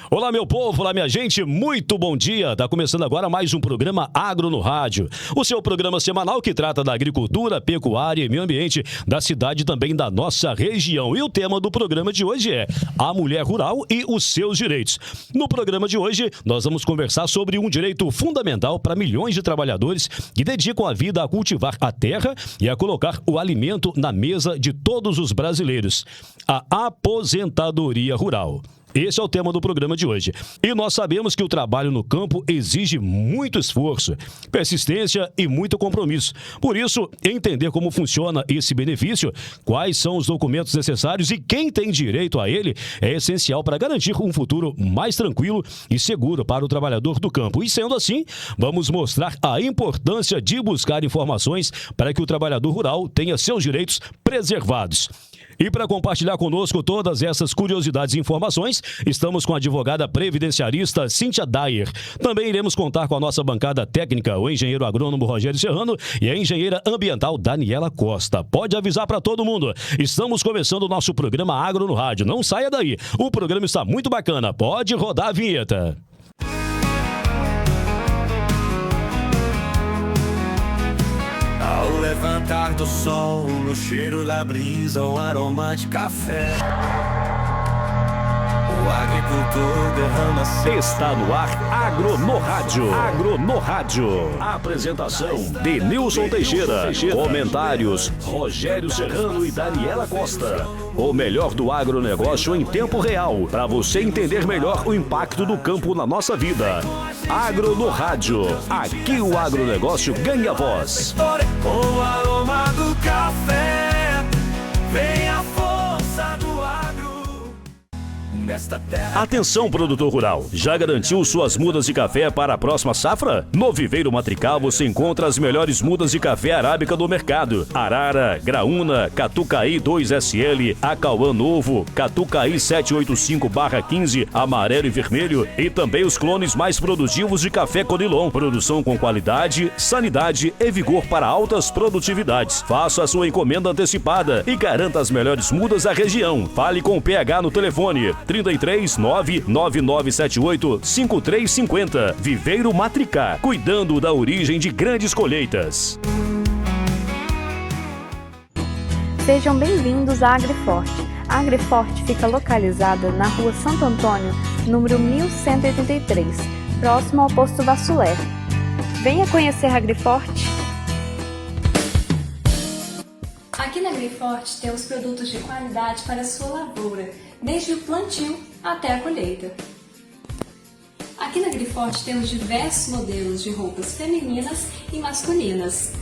Olá, meu povo, olá, minha gente, muito bom dia. Tá começando agora mais um programa Agro no Rádio. O seu programa semanal que trata da agricultura, pecuária e meio ambiente da cidade e também da nossa região. E o tema do programa de hoje é a mulher rural e os seus direitos. No programa de hoje, nós vamos conversar sobre um direito fundamental para milhões de trabalhadores que dedicam a vida a cultivar a terra e a colocar o alimento na mesa de todos os brasileiros. A aposentadoria rural. Esse é o tema do programa de hoje. E nós sabemos que o trabalho no campo exige muito esforço, persistência e muito compromisso. Por isso, entender como funciona esse benefício, quais são os documentos necessários e quem tem direito a ele é essencial para garantir um futuro mais tranquilo e seguro para o trabalhador do campo. E sendo assim, vamos mostrar a importância de buscar informações para que o trabalhador rural tenha seus direitos preservados. E para compartilhar conosco todas essas curiosidades e informações, estamos com a advogada previdenciarista Cíntia Dyer. Também iremos contar com a nossa bancada técnica, o engenheiro agrônomo Rogério Serrano e a engenheira ambiental Daniela Costa. Pode avisar para todo mundo, estamos começando o nosso programa Agro no Rádio. Não saia daí, o programa está muito bacana. Pode rodar a vinheta. Ao levantar do sol, no cheiro da brisa, o aroma de café, o agricultor derrama seu... Está no ar Agro no Rádio. Agro no Rádio. Apresentação de Nilson Teixeira. Comentários Rogério Serrano e Daniela Costa. O melhor do agronegócio em tempo real, para você entender melhor o impacto do campo na nossa vida. Agro no Rádio. Aqui o agronegócio ganha voz. O aroma do café, vem a força do agro. Nesta terra... Atenção, produtor rural, já garantiu suas mudas de café para a próxima safra? No Viveiro Matrical você encontra as melhores mudas de café arábica do mercado. Arara, Graúna, Catucaí 2SL, Acauã Novo, Catucaí 785/15, amarelo e vermelho e também os clones mais produtivos de café Conilon. Produção com qualidade, sanidade e vigor para altas produtividades. Faça a sua encomenda antecipada e garanta as melhores mudas da região. Fale com o PH no telefone 33 99978 5350. Viveiro Matricá, cuidando da origem de grandes colheitas. Sejam bem-vindos à Agriforte. A Agriforte fica localizada na rua Santo Antônio, número 1183, próximo ao posto Vassulé. Venha conhecer a Agriforte. Aqui na Agriforte temos produtos de qualidade para a sua lavoura, desde o plantio até a colheita. Aqui na Agriforte temos diversos modelos de roupas femininas e masculinas.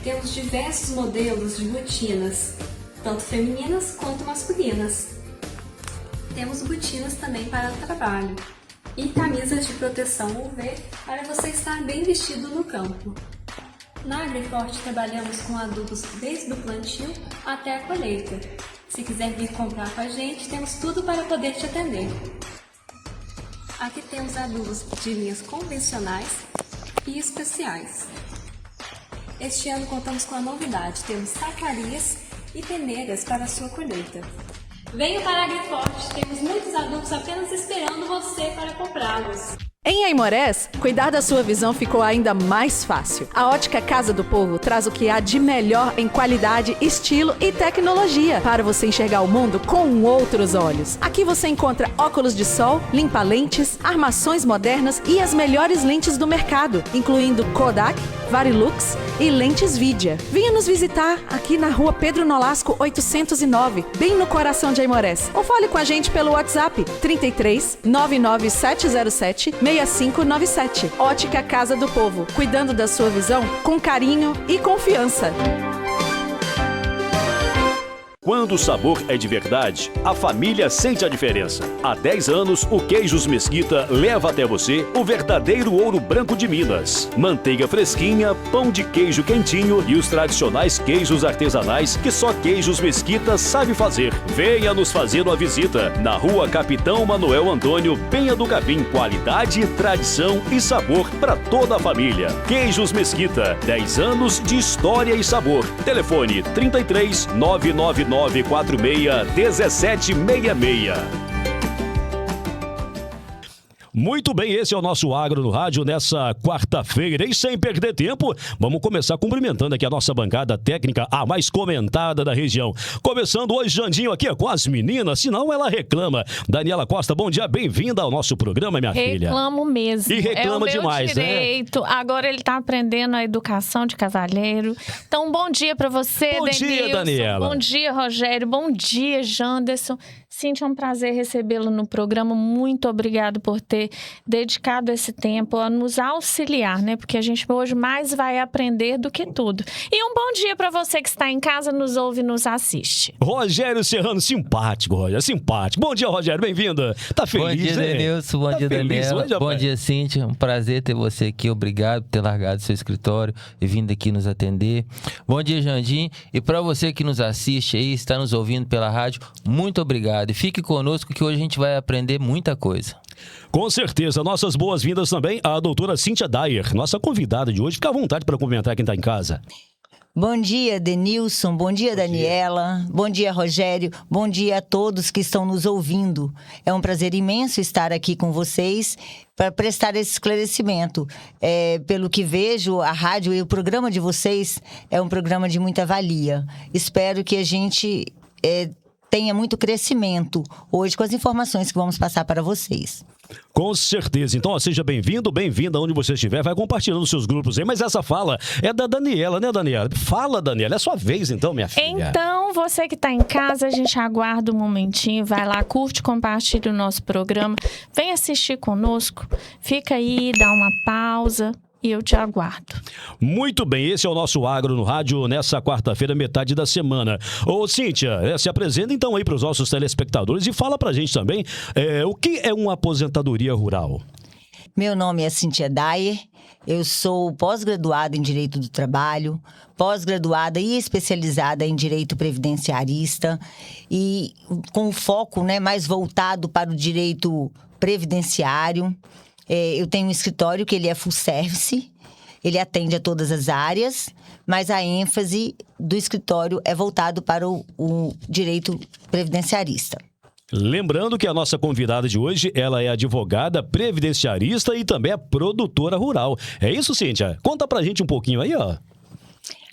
Temos diversos modelos de botinas, tanto femininas quanto masculinas. Temos botinas também para trabalho e camisas de proteção UV para você estar bem vestido no campo. Na Agriforte trabalhamos com adubos desde o plantio até a colheita. Se quiser vir comprar com a gente, temos tudo para poder te atender. Aqui temos adubos de linhas convencionais e especiais. Este ano contamos com a novidade, temos sacarias e peneiras para a sua colheita. Venha para a Agriforte, temos muitos adubos apenas esperando você para comprá-los. Em Aimorés, cuidar da sua visão ficou ainda mais fácil. A Ótica Casa do Povo traz o que há de melhor em qualidade, estilo e tecnologia para você enxergar o mundo com outros olhos. Aqui você encontra óculos de sol, limpa-lentes, armações modernas e as melhores lentes do mercado, incluindo Kodak, Varilux e lentes Vidia. Venha nos visitar aqui na rua Pedro Nolasco 809, bem no coração de Aimorés. Ou fale com a gente pelo WhatsApp 33 99707 6597. Ótica Casa do Povo, cuidando da sua visão com carinho e confiança. Quando o sabor é de verdade, a família sente a diferença. Há 10 anos, o Queijos Mesquita leva até você o verdadeiro ouro branco de Minas. Manteiga fresquinha, pão de queijo quentinho e os tradicionais queijos artesanais que só Queijos Mesquita sabe fazer. Venha nos fazer uma visita na rua Capitão Manuel Antônio, Penha do Capim. Qualidade, tradição e sabor para toda a família. Queijos Mesquita, 10 anos de história e sabor. Telefone 33 99946 1766. Muito bem, esse é o nosso Agro no Rádio nessa quarta-feira. E sem perder tempo, vamos começar cumprimentando aqui a nossa bancada técnica, a mais comentada da região. Começando hoje, Jandinho, aqui com as meninas, senão ela reclama. Daniela Costa, bom dia, bem-vinda ao nosso programa, minha filha. Reclamo mesmo. E reclama demais, direito. Né? Agora ele tá aprendendo a educação de cavalheiro. Então, bom dia pra você, Bom Denilson. dia, Daniela. Bom dia, Rogério. Bom dia, Janderson. Cíntia, é um prazer recebê-lo no programa. Muito obrigado por ter dedicado esse tempo a nos auxiliar, né? Porque a gente hoje mais vai aprender do que tudo. E um bom dia para você que está em casa, nos ouve e nos assiste. Rogério Serrano, simpático, Rogério, simpático. Bom dia, Rogério, bem-vindo. Tá feliz, Bom dia, Denilson. Bom dia, Daniela. Bom dia, Cíntia. Um prazer ter você aqui. Obrigado por ter largado seu escritório e vindo aqui nos atender. Bom dia, Jandim. E para você que nos assiste aí, está nos ouvindo pela rádio, muito obrigado. E fique conosco que hoje a gente vai aprender muita coisa. Com certeza. Nossas boas-vindas também à doutora Cíntia Dyer, nossa convidada de hoje. Fica à vontade para comentar quem está em casa. Bom dia, Denilson. Bom dia, Daniela. Bom dia, Rogério. Bom dia a todos que estão nos ouvindo. É um prazer imenso estar aqui com vocês para prestar esse esclarecimento. Pelo que vejo, a rádio e o programa de vocês é um programa de muita valia. Espero que a gente tenha muito crescimento hoje com as informações que vamos passar para vocês. Com certeza. Então, seja bem-vindo, bem-vinda onde você estiver. Vai compartilhando os seus grupos aí. Mas essa fala é da Daniela, né, Daniela? Fala, Daniela. É sua vez, então, minha filha. Então, você que está em casa, a gente aguarda um momentinho. Vai lá, curte, compartilha o nosso programa. Vem assistir conosco. Fica aí, dá uma pausa. E eu te aguardo. Muito bem, esse é o nosso Agro no Rádio nessa quarta-feira, metade da semana. Ô, Cíntia, se apresenta então aí para os nossos telespectadores e fala pra gente também o que é uma aposentadoria rural. Meu nome é Cíntia Dyer, eu sou pós-graduada em Direito do Trabalho, pós-graduada e especializada em Direito Previdenciarista e com foco mais voltado para o direito previdenciário. Eu tenho um escritório que ele é full service, ele atende a todas as áreas, mas a ênfase do escritório é voltado para o direito previdenciarista. Lembrando que a nossa convidada de hoje, ela é advogada previdenciarista e também é produtora rural. É isso, Cíntia? Conta pra gente um pouquinho aí, ó.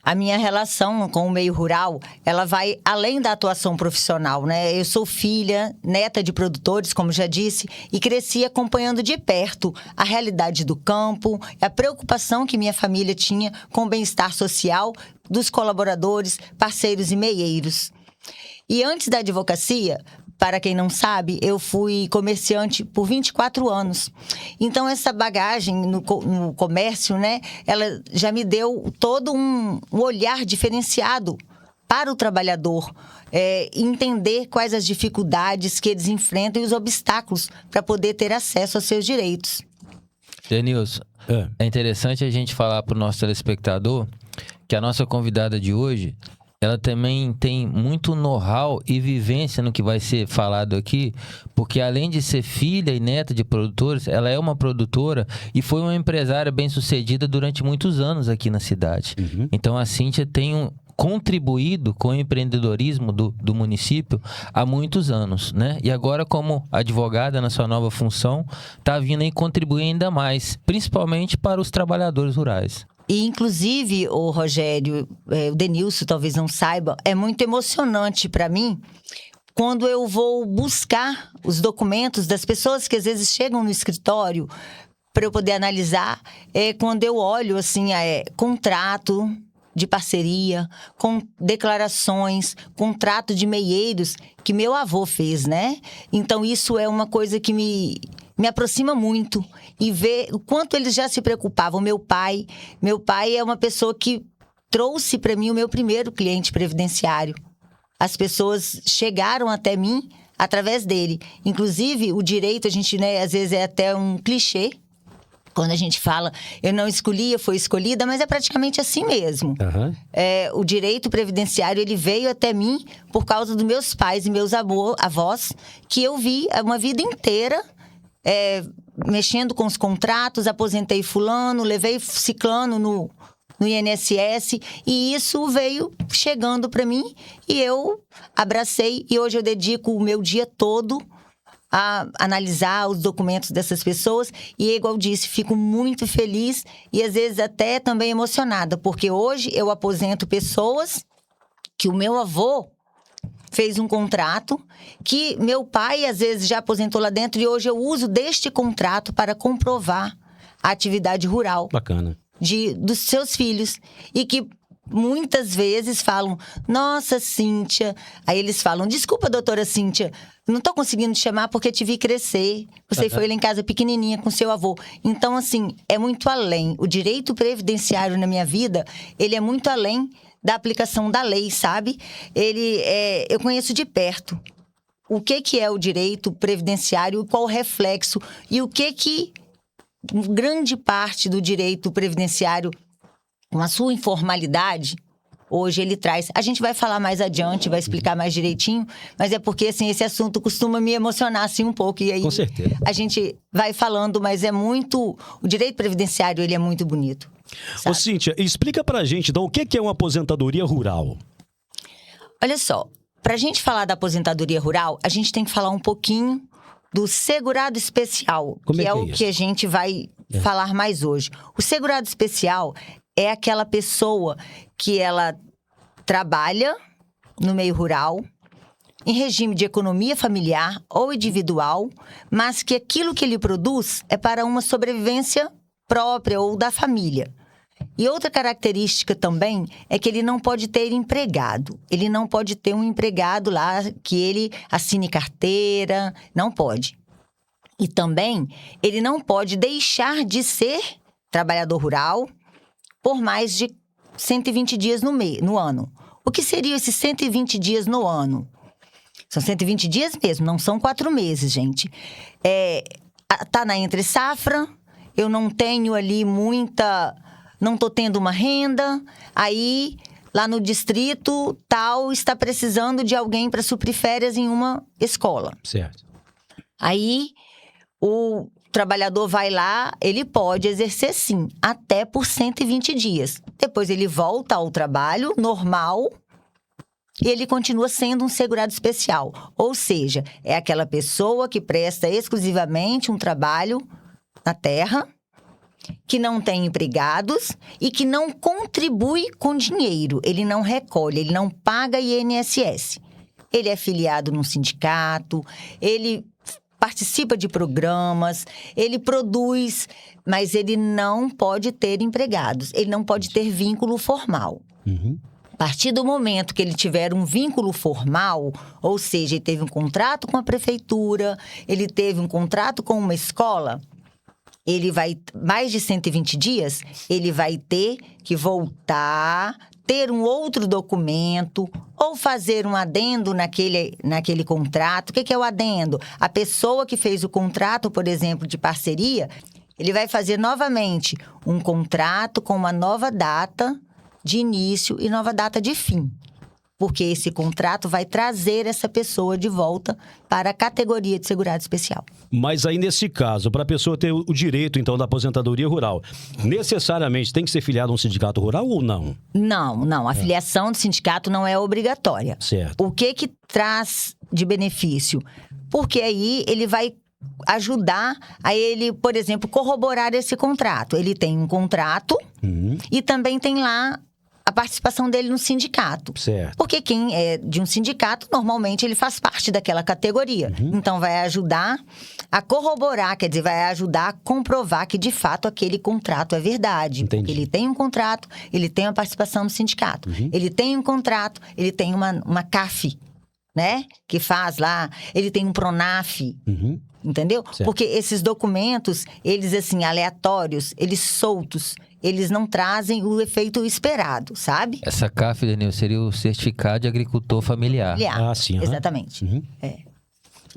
A minha relação com o meio rural, ela vai além da atuação profissional, né? Eu sou filha, neta de produtores, como já disse, e cresci acompanhando de perto a realidade do campo, a preocupação que minha família tinha com o bem-estar social dos colaboradores, parceiros e meieiros. E antes da advocacia, para quem não sabe, eu fui comerciante por 24 anos. Então, essa bagagem no comércio, né, ela já me deu todo um olhar diferenciado para o trabalhador. Entender quais as dificuldades que eles enfrentam e os obstáculos para poder ter acesso aos seus direitos. Denilson, é interessante a gente falar para o nosso telespectador que a nossa convidada de hoje, ela também tem muito know-how e vivência no que vai ser falado aqui, porque além de ser filha e neta de produtores, ela é uma produtora e foi uma empresária bem-sucedida durante muitos anos aqui na cidade. Uhum. Então a Cíntia tem contribuído com o empreendedorismo do município há muitos anos, né? E agora, como advogada na sua nova função, está vindo aí contribuir ainda mais, principalmente para os trabalhadores rurais. E, inclusive, o Rogério, o Denilson talvez não saiba, é muito emocionante para mim quando eu vou buscar os documentos das pessoas que às vezes chegam no escritório para eu poder analisar. Quando eu olho, assim, contrato de parceria, com declarações, contrato de meieiros que meu avô fez, né? Então, isso é uma coisa que me aproxima muito e ver o quanto eles já se preocupavam. Meu pai é uma pessoa que trouxe para mim o meu primeiro cliente previdenciário. As pessoas chegaram até mim através dele. Inclusive, o direito, a gente, às vezes é até um clichê. Quando a gente fala, eu não escolhi, eu fui escolhida, mas é praticamente assim mesmo. Uhum. O direito previdenciário, ele veio até mim por causa dos meus pais e meus avós, que eu vi uma vida inteira mexendo com os contratos, aposentei fulano, levei ciclano no INSS, e isso veio chegando para mim e eu abracei, e hoje eu dedico o meu dia todo a analisar os documentos dessas pessoas e, igual disse, fico muito feliz e às vezes até também emocionada, porque hoje eu aposento pessoas que o meu avô fez um contrato que meu pai às vezes já aposentou lá dentro e hoje eu uso deste contrato para comprovar a atividade rural. Bacana. Dos seus filhos. E que muitas vezes falam, nossa, Cíntia. Aí eles falam, desculpa, doutora Cíntia, não tô conseguindo te chamar porque te vi crescer. Você foi lá em casa pequenininha com seu avô. Então, assim, é muito além. O direito previdenciário na minha vida, ele é muito além da aplicação da lei, sabe? Eu conheço de perto o que é o direito previdenciário, qual o reflexo e o que grande parte do direito previdenciário, com a sua informalidade, hoje ele traz. A gente vai falar mais adiante, vai explicar mais direitinho, mas é porque, assim, esse assunto costuma me emocionar, assim, um pouco. E aí, com certeza, a gente vai falando, mas é muito... O direito previdenciário, ele é muito bonito. Ô, Cíntia, explica pra gente, então, o que é uma aposentadoria rural? Olha só, pra gente falar da aposentadoria rural, a gente tem que falar um pouquinho do segurado especial, que é o que a gente vai falar mais hoje. O segurado especial é aquela pessoa que ela trabalha no meio rural, em regime de economia familiar ou individual, mas que aquilo que ele produz é para uma sobrevivência própria ou da família. E outra característica também é que ele não pode ter empregado. Ele não pode ter um empregado lá que ele assine carteira, não pode. E também ele não pode deixar de ser trabalhador rural por mais de 120 dias no ano. O que seriam esses 120 dias no ano? São 120 dias mesmo, não são 4 meses, gente. Tá na entre-safra, eu não tenho ali não estou tendo uma renda, aí lá no distrito tal está precisando de alguém para suprir férias em uma escola. Certo. Aí o trabalhador vai lá, ele pode exercer sim, até por 120 dias. Depois ele volta ao trabalho normal e ele continua sendo um segurado especial. Ou seja, é aquela pessoa que presta exclusivamente um trabalho na terra, que não tem empregados e que não contribui com dinheiro. Ele não recolhe, ele não paga INSS. Ele é filiado num sindicato, ele participa de programas, ele produz, mas ele não pode ter empregados, ele não pode ter vínculo formal. Uhum. A partir do momento que ele tiver um vínculo formal, ou seja, ele teve um contrato com a prefeitura, ele teve um contrato com uma escola, ele vai, mais de 120 dias, ele vai ter que voltar, ter um outro documento ou fazer um adendo naquele contrato. O que é o adendo? A pessoa que fez o contrato, por exemplo, de parceria, ele vai fazer novamente um contrato com uma nova data de início e nova data de fim. Porque esse contrato vai trazer essa pessoa de volta para a categoria de segurado especial. Mas aí, nesse caso, para a pessoa ter o direito, então, da aposentadoria rural, necessariamente tem que ser filiado a um sindicato rural ou não? Não. A filiação do sindicato não é obrigatória. Certo. O que traz de benefício? Porque aí ele vai ajudar a ele, por exemplo, corroborar esse contrato. Ele tem um contrato e também tem lá a participação dele no sindicato. Certo. Porque quem é de um sindicato, normalmente ele faz parte daquela categoria. Então, vai ajudar a corroborar, quer dizer, vai ajudar a comprovar que, de fato, aquele contrato é verdade. Entendi. Porque ele tem um contrato, ele tem uma participação no sindicato. Ele tem um contrato, ele tem uma CAF, né? Que faz lá, ele tem um PRONAF. Entendeu? Certo. Porque esses documentos, eles, assim, aleatórios, eles soltos, eles não trazem o efeito esperado, sabe? Essa CAF, Daniel, seria o certificado de agricultor familiar. Ah, sim. Exatamente.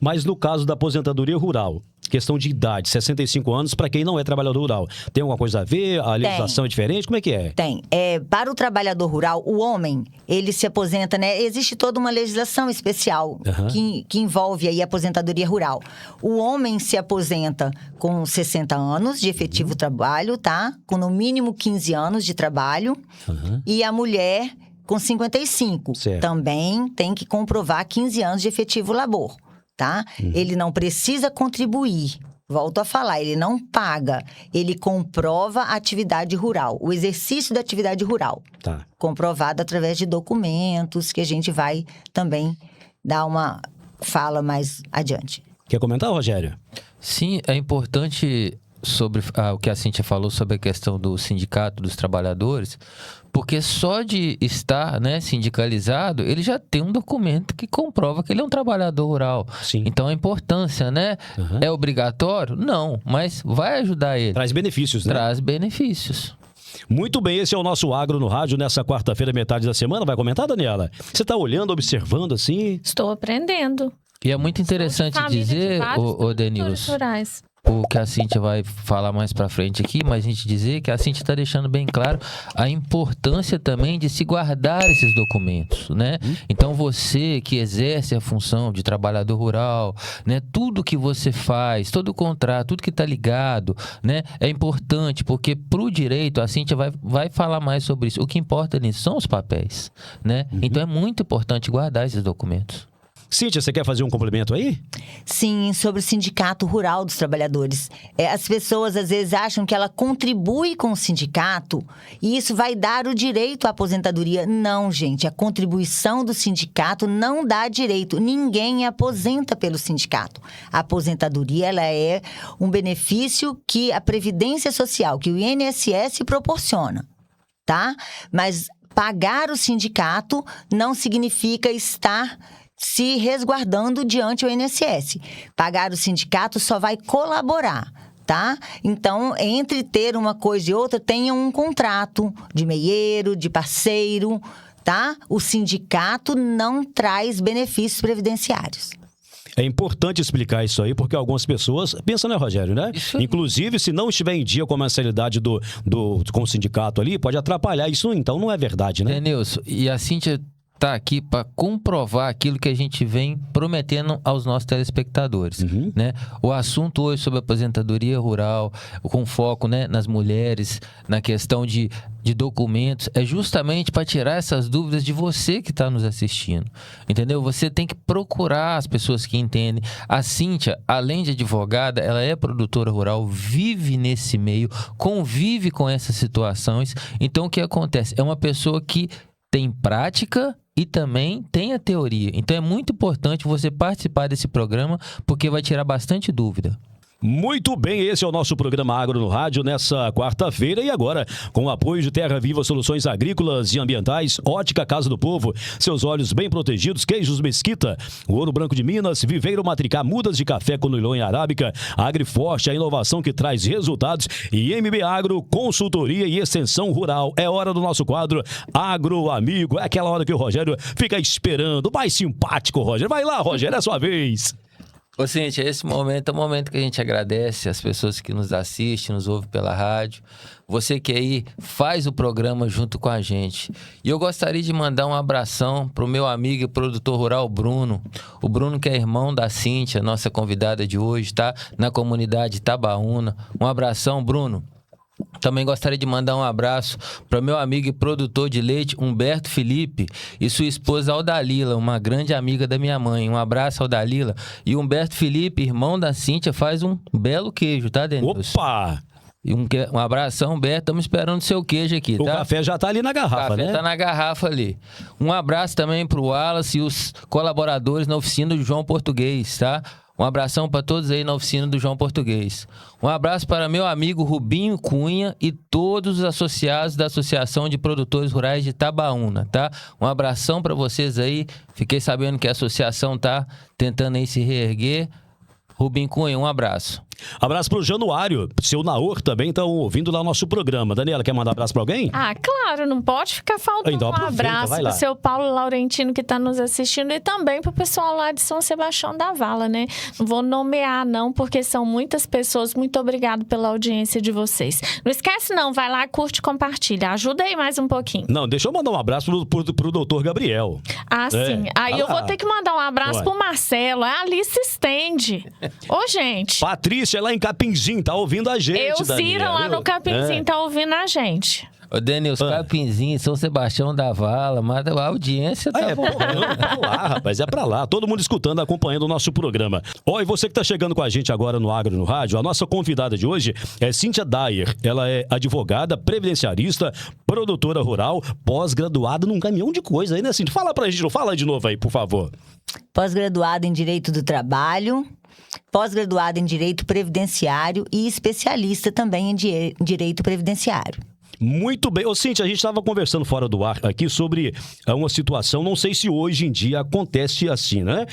Mas no caso da aposentadoria rural, questão de idade, 65 anos, para quem não é trabalhador rural, tem alguma coisa a ver? A legislação é diferente? Como é que é? Tem. Para o trabalhador rural, o homem, ele se aposenta, né? Existe toda uma legislação especial que envolve aí a aposentadoria rural. O homem se aposenta com 60 anos de efetivo trabalho, tá? Com no mínimo 15 anos de trabalho. E a mulher com 55. Certo. Também tem que comprovar 15 anos de efetivo labor. tá? Ele não precisa contribuir. Volto a falar, ele não paga, ele comprova a atividade rural, o exercício da atividade rural. Tá. Comprovado através de documentos que a gente vai também dar uma fala mais adiante. Quer comentar, Rogério? Sim, é importante sobre o que a Cíntia falou sobre a questão do sindicato dos trabalhadores, porque só de estar, né, sindicalizado, ele já tem um documento que comprova que ele é um trabalhador rural. Sim. Então a importância, né? É obrigatório? Não, mas vai ajudar ele. Traz benefícios, né? Traz benefícios. Muito bem, esse é o nosso Agro no Rádio nessa quarta-feira, metade da semana. Vai comentar, Daniela? Você está olhando, observando assim? Estou aprendendo. E é muito interessante dizer, ô Denilson, o que a Cíntia vai falar mais pra frente aqui, mas a gente dizer que a Cíntia está deixando bem claro a importância também de se guardar esses documentos, né? Então você que exerce a função de trabalhador rural, né? Tudo que você faz, todo o contrato, tudo que está ligado, né? É importante, porque pro direito, a Cíntia vai falar mais sobre isso. O que importa nisso são os papéis, né? Então é muito importante guardar esses documentos. Cíntia, você quer fazer um complemento aí? Sim, sobre o Sindicato Rural dos Trabalhadores. As pessoas, às vezes, acham que ela contribui com o sindicato e isso vai dar o direito à aposentadoria. Não, gente. A contribuição do sindicato não dá direito. Ninguém aposenta pelo sindicato. A aposentadoria, ela é um benefício que a Previdência Social, que o INSS proporciona, tá? Mas pagar o sindicato não significa estar se resguardando diante do INSS. Pagar o sindicato só vai colaborar, tá? Então, entre ter uma coisa e outra, tenha um contrato de meieiro, de parceiro, tá? O sindicato não traz benefícios previdenciários. É importante explicar isso aí, porque algumas pessoas pensam, né, Rogério, né? Isso. Inclusive, se não estiver em dia com a mensalidade com o sindicato ali, pode atrapalhar. Isso, então, não é verdade, né? Denilson, e a Cíntia está aqui para comprovar aquilo que a gente vem prometendo aos nossos telespectadores, né? O assunto hoje sobre a aposentadoria rural, com foco, né, nas mulheres, na questão de documentos, é justamente para tirar essas dúvidas de você que está nos assistindo, entendeu? Você tem que procurar as pessoas que entendem. A Cíntia, além de advogada, ela é produtora rural, vive nesse meio, convive com essas situações. Então, o que acontece? É uma pessoa que tem prática e também tem a teoria. Então é muito importante você participar desse programa, porque vai tirar bastante dúvida. Muito bem, esse é o nosso programa Agro no Rádio nessa quarta-feira e agora com o apoio de Terra Viva Soluções Agrícolas e Ambientais, Ótica Casa do Povo, seus olhos bem protegidos, Queijos Mesquita, o Ouro Branco de Minas, Viveiro Matricá, Mudas de Café com Noilon Arábica, Agriforte, a inovação que traz resultados e MB Agro, consultoria e extensão rural. É hora do nosso quadro Agro Amigo, é aquela hora que o Rogério fica esperando, mais simpático, Rogério. Vai lá, Rogério, é a sua vez. Ô, Cíntia, esse momento é o momento que a gente agradece as pessoas que nos assistem, nos ouvem pela rádio. Você que aí faz o programa junto com a gente. E eu gostaria de mandar um abração pro meu amigo e produtor rural, Bruno. O Bruno que é irmão da Cíntia, nossa convidada de hoje, tá? Na comunidade Itabaúna. Um abração, Bruno. Também gostaria de mandar um abraço para meu amigo e produtor de leite, Humberto Felipe, e sua esposa Aldalila, uma grande amiga da minha mãe. Um abraço, Aldalila. E Humberto Felipe, irmão da Cíntia, faz um belo queijo, tá, Denilson? Opa! E um abração, Humberto. Estamos esperando o seu queijo aqui, tá? O café já tá ali na garrafa, né? O café tá na garrafa ali. Um abraço também pro Wallace e os colaboradores na oficina do João Português, tá? Um abração para todos aí na oficina do João Português. Um abraço para meu amigo Rubinho Cunha e todos os associados da Associação de Produtores Rurais de Itabaúna, tá? Um abração para vocês aí. Fiquei sabendo que a associação tá tentando aí se reerguer. Rubinho Cunha, um abraço. Abraço pro Januário, seu Naor também estão ouvindo lá o nosso programa. Daniela, quer mandar abraço pra alguém? Ah, claro, não pode ficar faltando Então, um abraço pro seu Paulo Laurentino que tá nos assistindo e também pro pessoal lá de São Sebastião da Vala, né? Não vou nomear não, porque são muitas pessoas. Muito obrigado pela audiência de vocês. Não esquece não, vai lá, curte e compartilha. Ajuda aí mais um pouquinho. Não, deixa eu mandar um abraço pro doutor Gabriel. Ah, sim. Aí eu vou ter que mandar um abraço pro Marcelo. A Alice estende. Ô, gente. Patrícia Cíntia lá em Capinzinho, tá ouvindo a gente, Elcira lá no Capinzinho tá ouvindo a gente. Ô, Denilson, Capinzinho, São Sebastião da Vala, mas a audiência tá boa. É pra lá, rapaz, é pra lá. Todo mundo escutando, acompanhando o nosso programa. Ó, e você que tá chegando com a gente agora no Agro no Rádio, a nossa convidada de hoje é Cíntia Dyer. Ela é advogada, previdenciarista, produtora rural, pós-graduada num caminhão de coisa aí, né, Cíntia? Fala pra gente, fala de novo aí, por favor. Pós-graduada em Direito do Trabalho, pós-graduada em Direito Previdenciário e especialista também em Direito Previdenciário. Muito bem. Ô, Cíntia, a gente estava conversando fora do ar aqui sobre uma situação, não sei se hoje em dia acontece assim, né?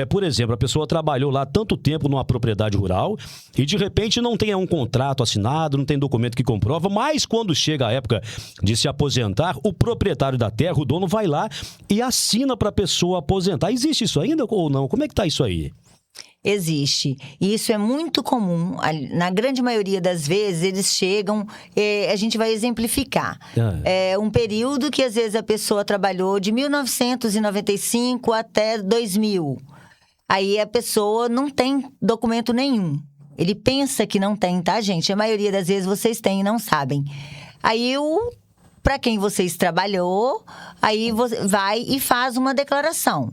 Por exemplo, a pessoa trabalhou lá tanto tempo numa propriedade rural e de repente não tem um contrato assinado, não tem documento que comprova, mas quando chega a época de se aposentar, o proprietário da terra, o dono, vai lá e assina para a pessoa aposentar. Existe isso ainda ou não? Como é que tá isso aí? Existe. E isso é muito comum. Na grande maioria das vezes, eles chegam... a gente vai exemplificar. É um período que, às vezes, a pessoa trabalhou de 1995 até 2000. Aí, a pessoa não tem documento nenhum. Ele pensa que não tem, tá, gente? A maioria das vezes, vocês têm e não sabem. Aí, para quem vocês trabalhou, aí você vai e faz uma declaração.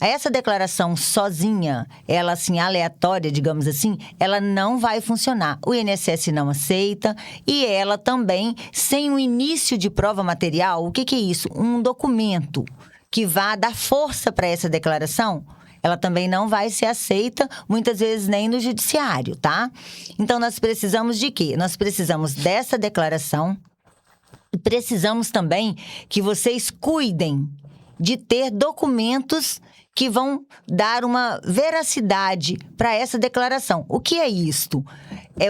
Essa declaração sozinha, ela assim, aleatória, digamos assim, ela não vai funcionar. O INSS não aceita e ela também, sem um início de prova material, o que é isso? Um documento que vá dar força para essa declaração, ela também não vai ser aceita, muitas vezes nem no judiciário, tá? Então, nós precisamos de quê? Nós precisamos dessa declaração e precisamos também que vocês cuidem de ter documentos que vão dar uma veracidade para essa declaração. O que é isto?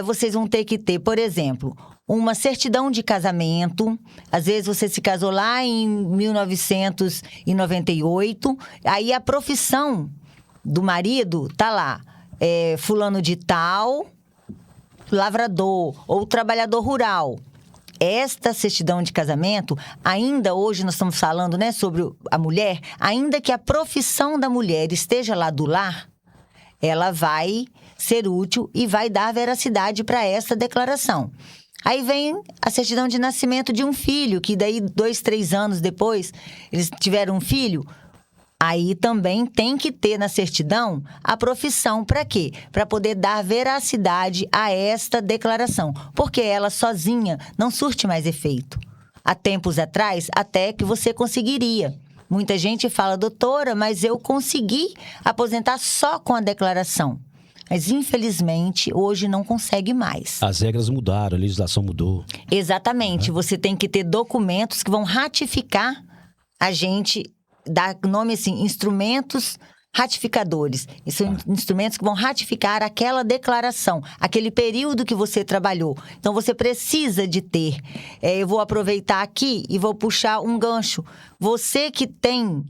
Vocês vão ter que ter, por exemplo, uma certidão de casamento. Às vezes você se casou lá em 1998, aí a profissão do marido tá lá, fulano de tal, lavrador ou trabalhador rural. Esta certidão de casamento, ainda hoje nós estamos falando, né, sobre a mulher, ainda que a profissão da mulher esteja lá do lar, ela vai ser útil e vai dar veracidade para essa declaração. Aí vem a certidão de nascimento de um filho, que daí 2, 3 anos depois eles tiveram um filho. Aí também tem que ter na certidão a profissão. Para quê? Para poder dar veracidade a esta declaração. Porque ela sozinha não surte mais efeito. Há tempos atrás, até que você conseguiria. Muita gente fala, doutora, mas eu consegui aposentar só com a declaração. Mas, infelizmente, hoje não consegue mais. As regras mudaram, a legislação mudou. Exatamente. Você tem que ter documentos que vão ratificar a gente... dá nome assim, instrumentos ratificadores. E são instrumentos que vão ratificar aquela declaração, aquele período que você trabalhou. Então, você precisa de ter. Eu vou aproveitar aqui e vou puxar um gancho. Você que tem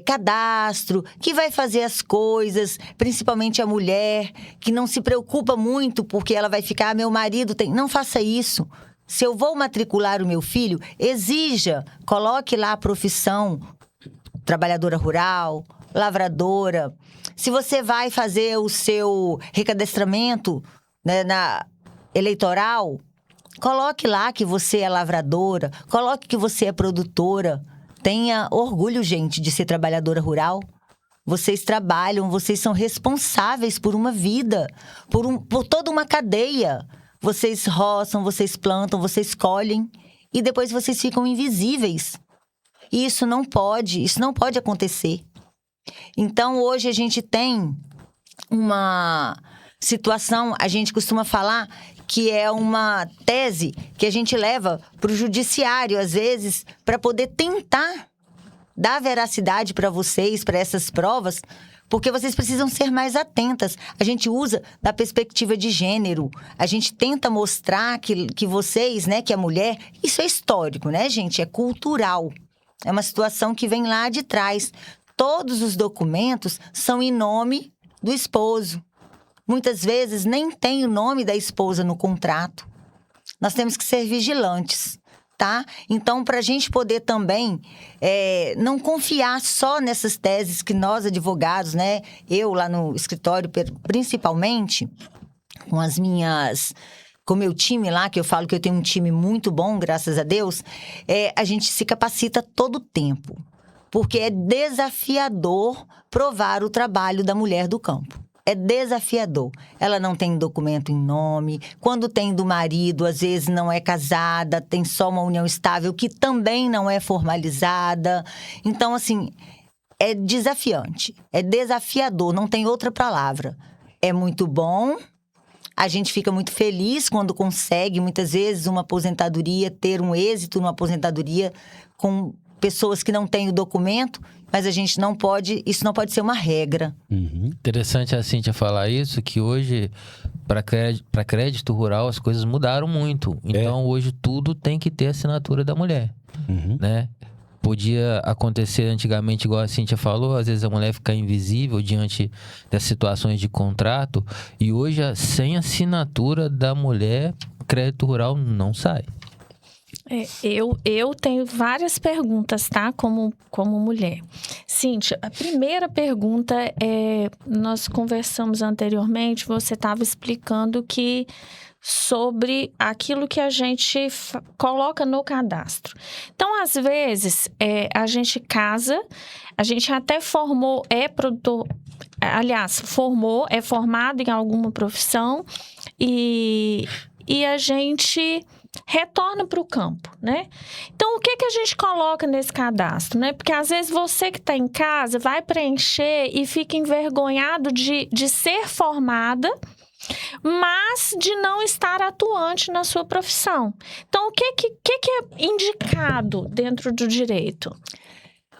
cadastro, que vai fazer as coisas, principalmente a mulher, que não se preocupa muito porque ela vai ficar, meu marido tem... Não faça isso. Se eu vou matricular o meu filho, exija, coloque lá a profissão, trabalhadora rural, lavradora. Se você vai fazer o seu recadastramento, né, eleitoral, coloque lá que você é lavradora, coloque que você é produtora. Tenha orgulho, gente, de ser trabalhadora rural. Vocês trabalham, vocês são responsáveis por uma vida, por toda uma cadeia. Vocês roçam, vocês plantam, vocês colhem e depois vocês ficam invisíveis. E isso não pode acontecer. Então, hoje a gente tem uma situação, a gente costuma falar que é uma tese que a gente leva para o judiciário, às vezes, para poder tentar dar veracidade para vocês, para essas provas, porque vocês precisam ser mais atentas. A gente usa da perspectiva de gênero. A gente tenta mostrar que vocês, né, que a mulher... Isso é histórico, né, gente? É cultural. É uma situação que vem lá de trás. Todos os documentos são em nome do esposo. Muitas vezes nem tem o nome da esposa no contrato. Nós temos que ser vigilantes, tá? Então, para a gente poder também não confiar só nessas teses que nós, advogados, né? Eu lá no escritório, principalmente, com o meu time lá, que eu falo que eu tenho um time muito bom, graças a Deus, a gente se capacita todo o tempo. Porque é desafiador provar o trabalho da mulher do campo. É desafiador. Ela não tem documento em nome. Quando tem do marido, às vezes não é casada, tem só uma união estável, que também não é formalizada. Então, assim, é desafiante. É desafiador, não tem outra palavra. É muito bom. A gente fica muito feliz quando consegue, muitas vezes, uma aposentadoria, ter um êxito numa aposentadoria com pessoas que não têm o documento, mas a gente não pode, isso não pode ser uma regra. Interessante a Cíntia falar isso, que hoje, para crédito rural, as coisas mudaram muito. Então, hoje, tudo tem que ter assinatura da mulher, né? Podia acontecer antigamente, igual a Cíntia falou, às vezes a mulher ficar invisível diante das situações de contrato, e hoje, sem assinatura da mulher, crédito rural não sai. Eu tenho várias perguntas, tá? Como mulher. Cíntia, a primeira pergunta nós conversamos anteriormente, você estava explicando que sobre aquilo que a gente coloca no cadastro. Então, às vezes, a gente casa, a gente até formou, produtor, aliás, é formado em alguma profissão e a gente retorna para o campo, né? Então, o que a gente coloca nesse cadastro, né? Porque, às vezes, você que está em casa vai preencher e fica envergonhado de ser formada, mas de não estar atuante na sua profissão. Então, o que é indicado dentro do direito?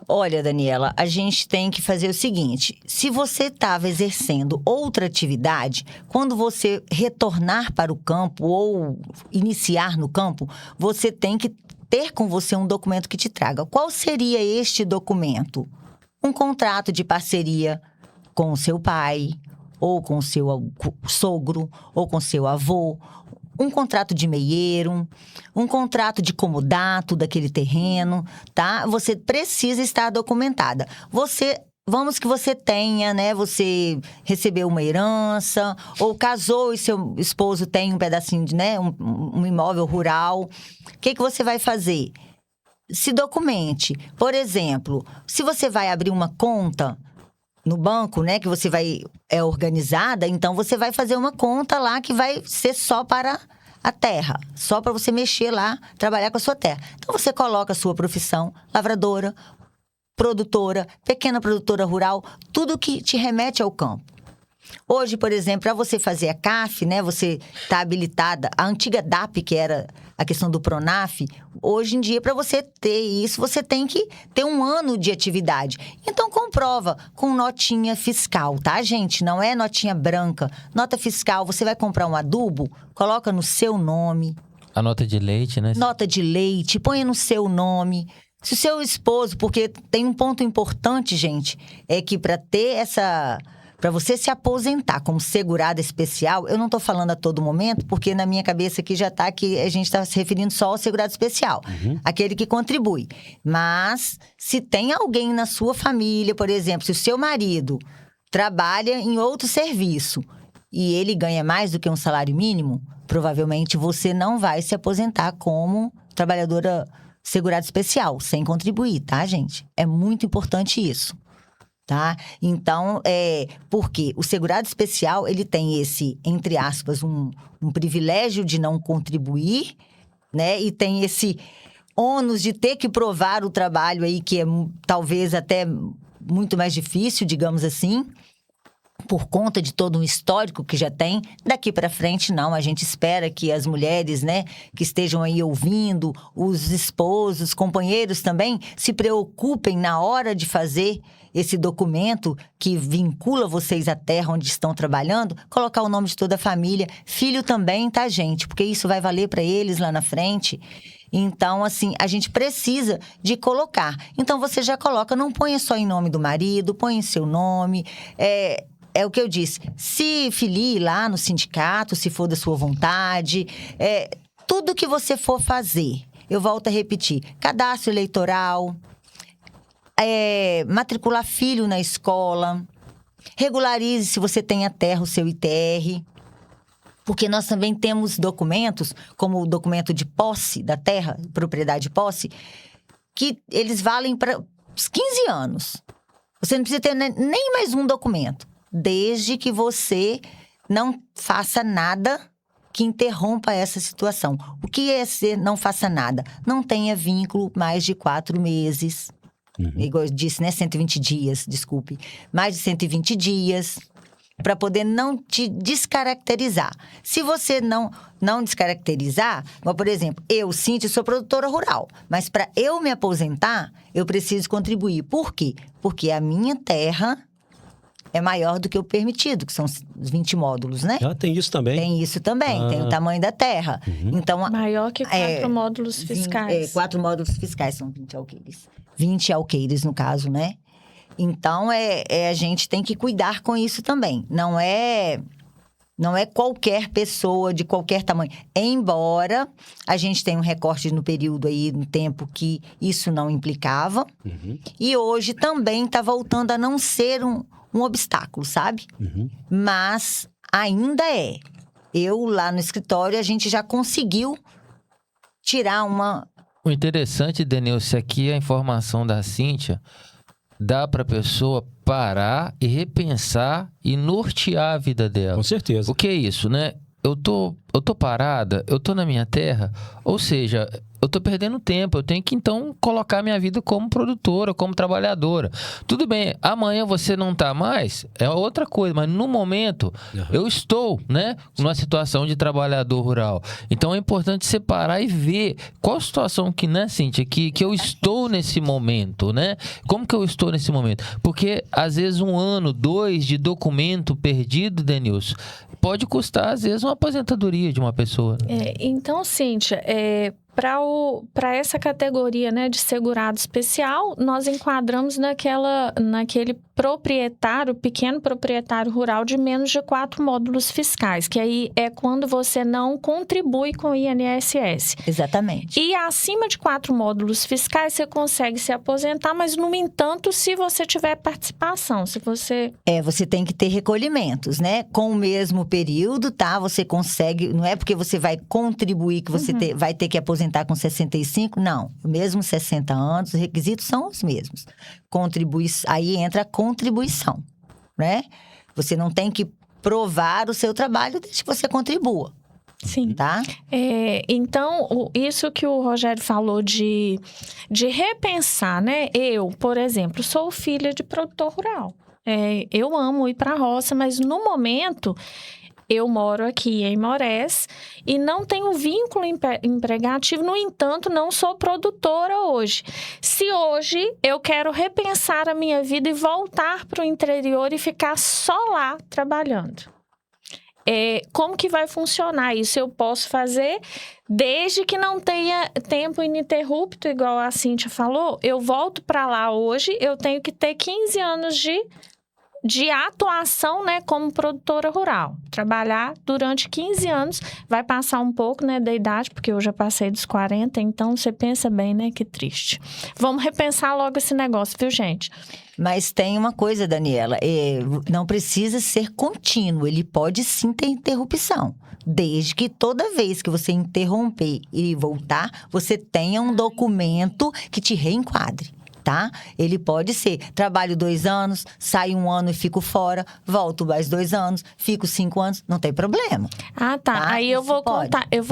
Olha, Daniela, a gente tem que fazer o seguinte: se você estava exercendo outra atividade, quando você retornar para o campo ou iniciar no campo, você tem que ter com você um documento que te traga. Qual seria este documento? Um contrato de parceria com o seu pai, ou com o seu sogro, ou com o seu avô, um contrato de meieiro, um contrato de comodato daquele terreno, tá? Você precisa estar documentada. Vamos que você tenha, né? Você recebeu uma herança, ou casou e seu esposo tem um pedacinho de, né? Um imóvel rural. O que você vai fazer? Se documente. Por exemplo, se você vai abrir uma conta no banco, né, que você é organizada, então você vai fazer uma conta lá que vai ser só para a terra, só para você mexer lá, trabalhar com a sua terra. Então você coloca a sua profissão, lavradora, produtora, pequena produtora rural, tudo que te remete ao campo. Hoje, por exemplo, para você fazer a CAF, né, você está habilitada, a antiga DAP, que era a questão do PRONAF, hoje em dia, para você ter isso, você tem que ter 1 ano de atividade. Então, comprova com notinha fiscal, tá, gente? Não é notinha branca. Nota fiscal, você vai comprar um adubo, coloca no seu nome. A nota de leite, né? Nota de leite, põe no seu nome. Se o seu esposo, porque tem um ponto importante, gente, é que para ter para você se aposentar como segurada especial, eu não estou falando a todo momento, porque na minha cabeça aqui já está que a gente está se referindo só ao segurado especial, aquele que contribui. Mas, se tem alguém na sua família, por exemplo, se o seu marido trabalha em outro serviço e ele ganha mais do que um salário mínimo, provavelmente você não vai se aposentar como trabalhadora segurada especial, sem contribuir, tá, gente? É muito importante isso. Tá? Então, porque o segurado especial, ele tem esse, entre aspas, um privilégio de não contribuir, né? E tem esse ônus de ter que provar o trabalho aí, que é talvez até muito mais difícil, digamos assim, por conta de todo um histórico que já tem. Daqui para frente, não. A gente espera que as mulheres, né, que estejam aí ouvindo, os esposos, companheiros também, se preocupem na hora de fazer esse documento que vincula vocês à terra onde estão trabalhando, colocar o nome de toda a família. Filho também, tá, gente? Porque isso vai valer para eles lá na frente. Então, assim, a gente precisa de colocar. Então, você já coloca, não ponha só em nome do marido, põe em seu nome. É o que eu disse, se filie lá no sindicato, se for da sua vontade, tudo que você for fazer, eu volto a repetir, cadastro eleitoral, matricular filho na escola, regularize se você tem a terra, o seu ITR, Porque nós também temos documentos, como o documento de posse da terra, propriedade de posse, que eles valem para os 15 anos. Você não precisa ter nem mais um documento, desde que você não faça nada que interrompa essa situação. O que é ser não faça nada? Não tenha vínculo mais de 4 meses. Igual eu disse, né? 120 dias, desculpe. Mais de 120 dias. Para poder não te descaracterizar. Se você não descaracterizar, por exemplo, eu, Cíntia, sou produtora rural, mas para eu me aposentar, eu preciso contribuir. Por quê? Porque a minha terra é maior do que o permitido, que são os 20 módulos, né? Tem isso também? Tem isso também, tem o tamanho da terra. Então, maior que 4 módulos fiscais. 4 módulos fiscais, são 20 alqueires. 20 alqueires, no caso, né? Então, a gente tem que cuidar com isso também. Não é qualquer pessoa de qualquer tamanho. Embora a gente tenha um recorte no período aí, no tempo que isso não implicava. E hoje também está voltando a não ser um obstáculo, sabe? Mas ainda é. Eu, lá no escritório, a gente já conseguiu tirar uma... O interessante, Denilson, aqui é a informação da Cíntia... Dá para a pessoa parar e repensar e nortear a vida dela. Com certeza. O que é isso, né? Eu tô parada, eu tô na minha terra, ou seja, eu tô perdendo tempo. Eu tenho que, então, colocar minha vida como produtora, como trabalhadora. Tudo bem, amanhã você não tá mais, é outra coisa. Mas, no momento, eu estou, né, numa situação de trabalhador rural. Então, é importante separar e ver qual a situação que, né, Cíntia, que eu estou nesse momento, né? Como que eu estou nesse momento? Porque, às vezes, 1 ano, 2 de documento perdido, Denilson, pode custar, às vezes, uma aposentadoria de uma pessoa. Então, Cíntia, para essa categoria, né, de segurado especial, nós enquadramos naquele proprietário, pequeno proprietário rural de menos de 4 módulos fiscais, que aí é quando você não contribui com o INSS. Exatamente. E acima de 4 módulos fiscais, você consegue se aposentar, mas, no entanto, se você tiver participação, se você... Você tem que ter recolhimentos, né? Com o mesmo período, tá? Você consegue... Não é porque você vai contribuir que você vai ter que aposentar com 65, não. Mesmo 60 anos, os requisitos são os mesmos. Aí entra a contribuição, né? Você não tem que provar o seu trabalho desde que você contribua. Sim. Tá? Então, isso que o Rogério falou de repensar, né? Eu, por exemplo, sou filha de produtor rural. Eu amo ir para a roça, mas no momento... Eu moro aqui em Morés e não tenho vínculo emregativo, no entanto, não sou produtora hoje. Se hoje eu quero repensar a minha vida e voltar para o interior e ficar só lá trabalhando, como que vai funcionar isso? Eu posso fazer desde que não tenha tempo ininterrupto, igual a Cíntia falou. Eu volto para lá hoje, eu tenho que ter 15 anos de atuação, né, como produtora rural. Trabalhar durante 15 anos, vai passar um pouco, né, da idade, porque eu já passei dos 40, então você pensa bem, né, que triste. Vamos repensar logo esse negócio, viu, gente? Mas tem uma coisa, Daniela, não precisa ser contínuo, ele pode sim ter interrupção. Desde que toda vez que você interromper e voltar, você tenha um documento que te reenquadre. Tá? Ele pode ser, trabalho 2 anos, saio 1 ano e fico fora, volto mais 2 anos, fico 5 anos, não tem problema. Ah, tá. Aí eu vou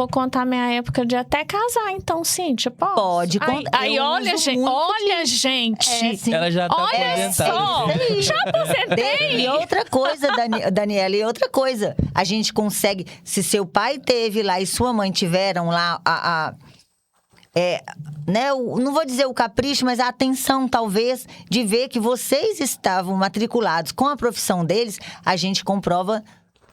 contar minha época de até casar, então, Cíntia, posso? Pode contar. Aí olha, gente. Ela já tá aposentada. Só, já aposentei. E outra coisa, Daniela, a gente consegue, se seu pai teve lá e sua mãe tiveram lá né, não vou dizer o capricho, mas a atenção, talvez, de ver que vocês estavam matriculados com a profissão deles, a gente comprova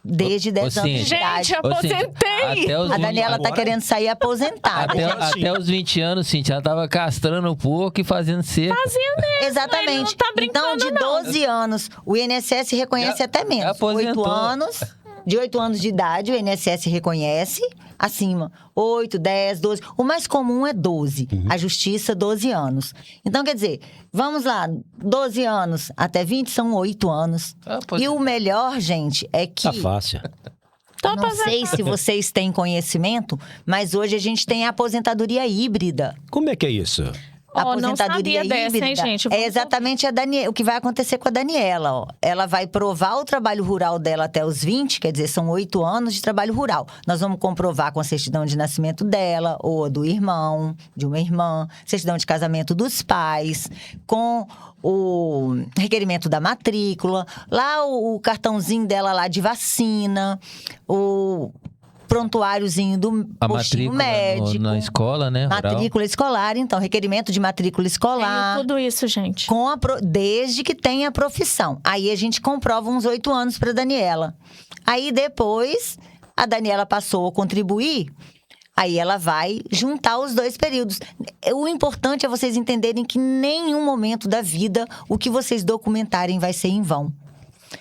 desde 10 anos de idade. Gente, aposentei! A Daniela tá querendo sair aposentada. Até os 20 anos, Cíntia, ela tava castrando o porco e fazendo cerco. Fazia mesmo. Exatamente. Ele não tá brincando, então, de 12 anos, o INSS reconhece até menos. 8 anos... De 8 anos de idade, o INSS reconhece acima. 8, 10, 12. O mais comum é 12. A justiça, 12 anos. Então, quer dizer, vamos lá, 12 anos até 20 são 8 anos. E o melhor, gente, é que... Tá fácil. Não sei se vocês têm conhecimento, mas hoje a gente tem a aposentadoria híbrida. Como é que é isso? A aposentadoria não sabia híbrida dessa, hein, gente? é exatamente o que vai acontecer com a Daniela. Ó. Ela vai provar o trabalho rural dela até os 20, quer dizer, são 8 anos de trabalho rural. Nós vamos comprovar com a certidão de nascimento dela, ou do irmão, de uma irmã, certidão de casamento dos pais, com o requerimento da matrícula, lá o cartãozinho dela lá de vacina, o prontuáriozinho do postinho médico. Na escola, né? Matrícula escolar, então, requerimento de matrícula escolar. Tem tudo isso, gente. Desde que tenha profissão. Aí a gente comprova uns 8 anos para Daniela. Aí depois, a Daniela passou a contribuir, aí ela vai juntar os 2 períodos. O importante é vocês entenderem que em nenhum momento da vida o que vocês documentarem vai ser em vão.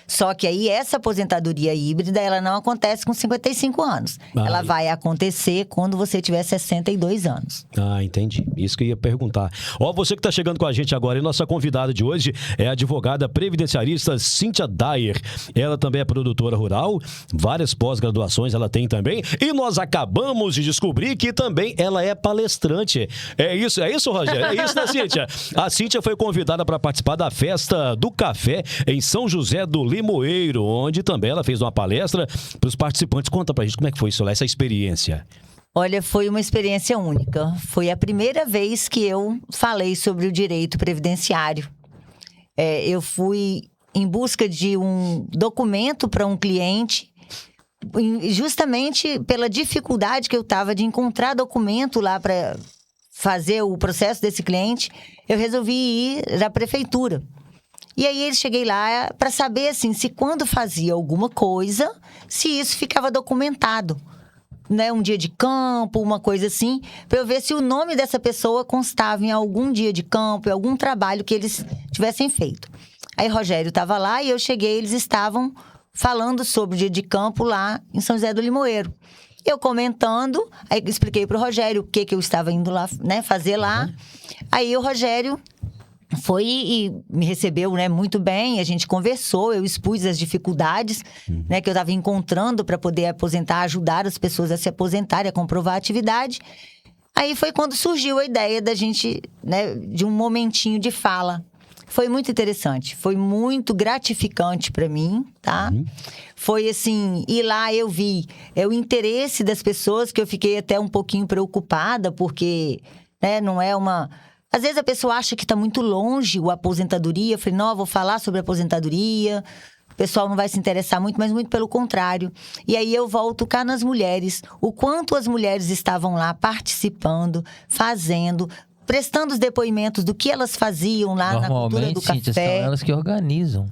Só que aí essa aposentadoria híbrida, ela não acontece com 55 anos. Ela vai acontecer quando você tiver 62 anos. Ah, entendi. Isso que eu ia perguntar. Ó, você que está chegando com a gente agora, e nossa convidada de hoje é a advogada previdenciarista Cíntia Dyer. Ela também é produtora rural, várias pós-graduações ela tem também. E nós acabamos de descobrir que também ela é palestrante. É isso, Rogério? É isso, né, Cíntia? A Cíntia foi convidada para participar da Festa do Café em São José do Limoeiro, onde também ela fez uma palestra para os participantes. Conta pra gente como é que foi isso lá, essa experiência. Olha, foi uma experiência única. Foi a primeira vez que eu falei sobre o direito previdenciário. Eu fui em busca de um documento para um cliente, justamente pela dificuldade que eu estava de encontrar documento lá para fazer o processo desse cliente. Eu resolvi ir à prefeitura. E aí, cheguei lá para saber, assim, se quando fazia alguma coisa, se isso ficava documentado. Né? Um dia de campo, uma coisa assim, para eu ver se o nome dessa pessoa constava em algum dia de campo, em algum trabalho que eles tivessem feito. Aí, Rogério estava lá e eu cheguei, eles estavam falando sobre o dia de campo lá em São José do Limoeiro. Eu comentando, aí expliquei para o Rogério o que eu estava indo lá, né, fazer lá. Aí o Rogério foi e me recebeu, né, muito bem, a gente conversou, eu expus as dificuldades, né, que eu estava encontrando para poder aposentar, ajudar as pessoas a se aposentarem, a comprovar a atividade. Aí foi quando surgiu a ideia da gente, né, de um momentinho de fala. Foi muito interessante, foi muito gratificante para mim, tá? Foi assim, e lá eu vi o interesse das pessoas, que eu fiquei até um pouquinho preocupada, porque, né, não é uma... Às vezes a pessoa acha que está muito longe a aposentadoria. Eu falei, não, eu vou falar sobre a aposentadoria. O pessoal não vai se interessar muito, mas muito pelo contrário. E aí eu volto cá nas mulheres. O quanto as mulheres estavam lá participando, fazendo, prestando os depoimentos do que elas faziam lá na cultura do café. São elas que organizam.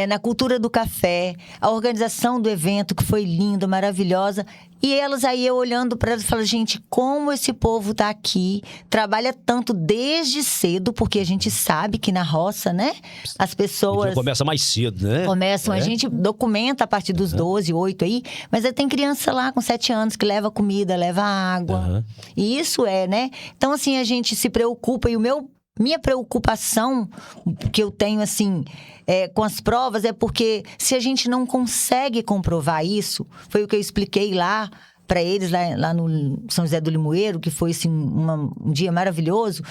Na cultura do café, a organização do evento, que foi linda, maravilhosa. E elas aí, eu olhando para elas, falo, gente, como esse povo tá aqui, trabalha tanto desde cedo, porque a gente sabe que na roça, né, as pessoas... Começa mais cedo, né? Começam, a gente documenta a partir dos 12, 8 aí, mas aí tem criança lá com 7 anos que leva comida, leva água. E isso né? Então, assim, a gente se preocupa, e minha preocupação que eu tenho, assim, com as provas é porque se a gente não consegue comprovar isso, foi o que eu expliquei lá para eles, lá no São José do Limoeiro, que foi, assim, um dia maravilhoso,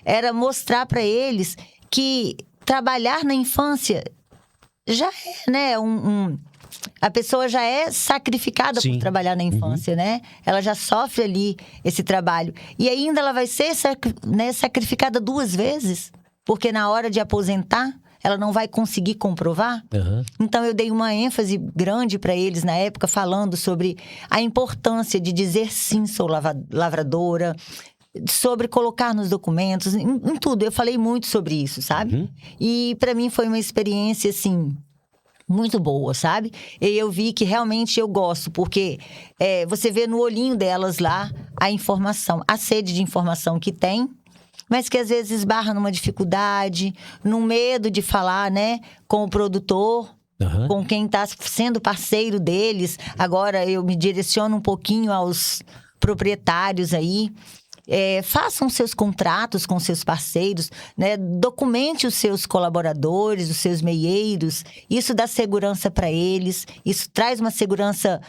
era mostrar para eles que trabalhar na infância já é, né, a pessoa já é sacrificada por trabalhar na infância, né? Ela já sofre ali esse trabalho. E ainda ela vai ser sacrificada 2 vezes, porque na hora de aposentar, ela não vai conseguir comprovar. Então, eu dei uma ênfase grande para eles na época, falando sobre a importância de dizer sim, sou lavradora, sobre colocar nos documentos, em tudo. Eu falei muito sobre isso, sabe? E para mim foi uma experiência, assim... muito boa, sabe? E eu vi que realmente eu gosto, porque você vê no olhinho delas lá a informação, a sede de informação que tem, mas que às vezes esbarra numa dificuldade, num medo de falar, né, com o produtor, com quem está sendo parceiro deles. Agora eu me direciono um pouquinho aos proprietários aí. façam seus contratos com seus parceiros, né? Documente os seus colaboradores, os seus meieiros. Isso dá segurança para eles, isso traz uma segurança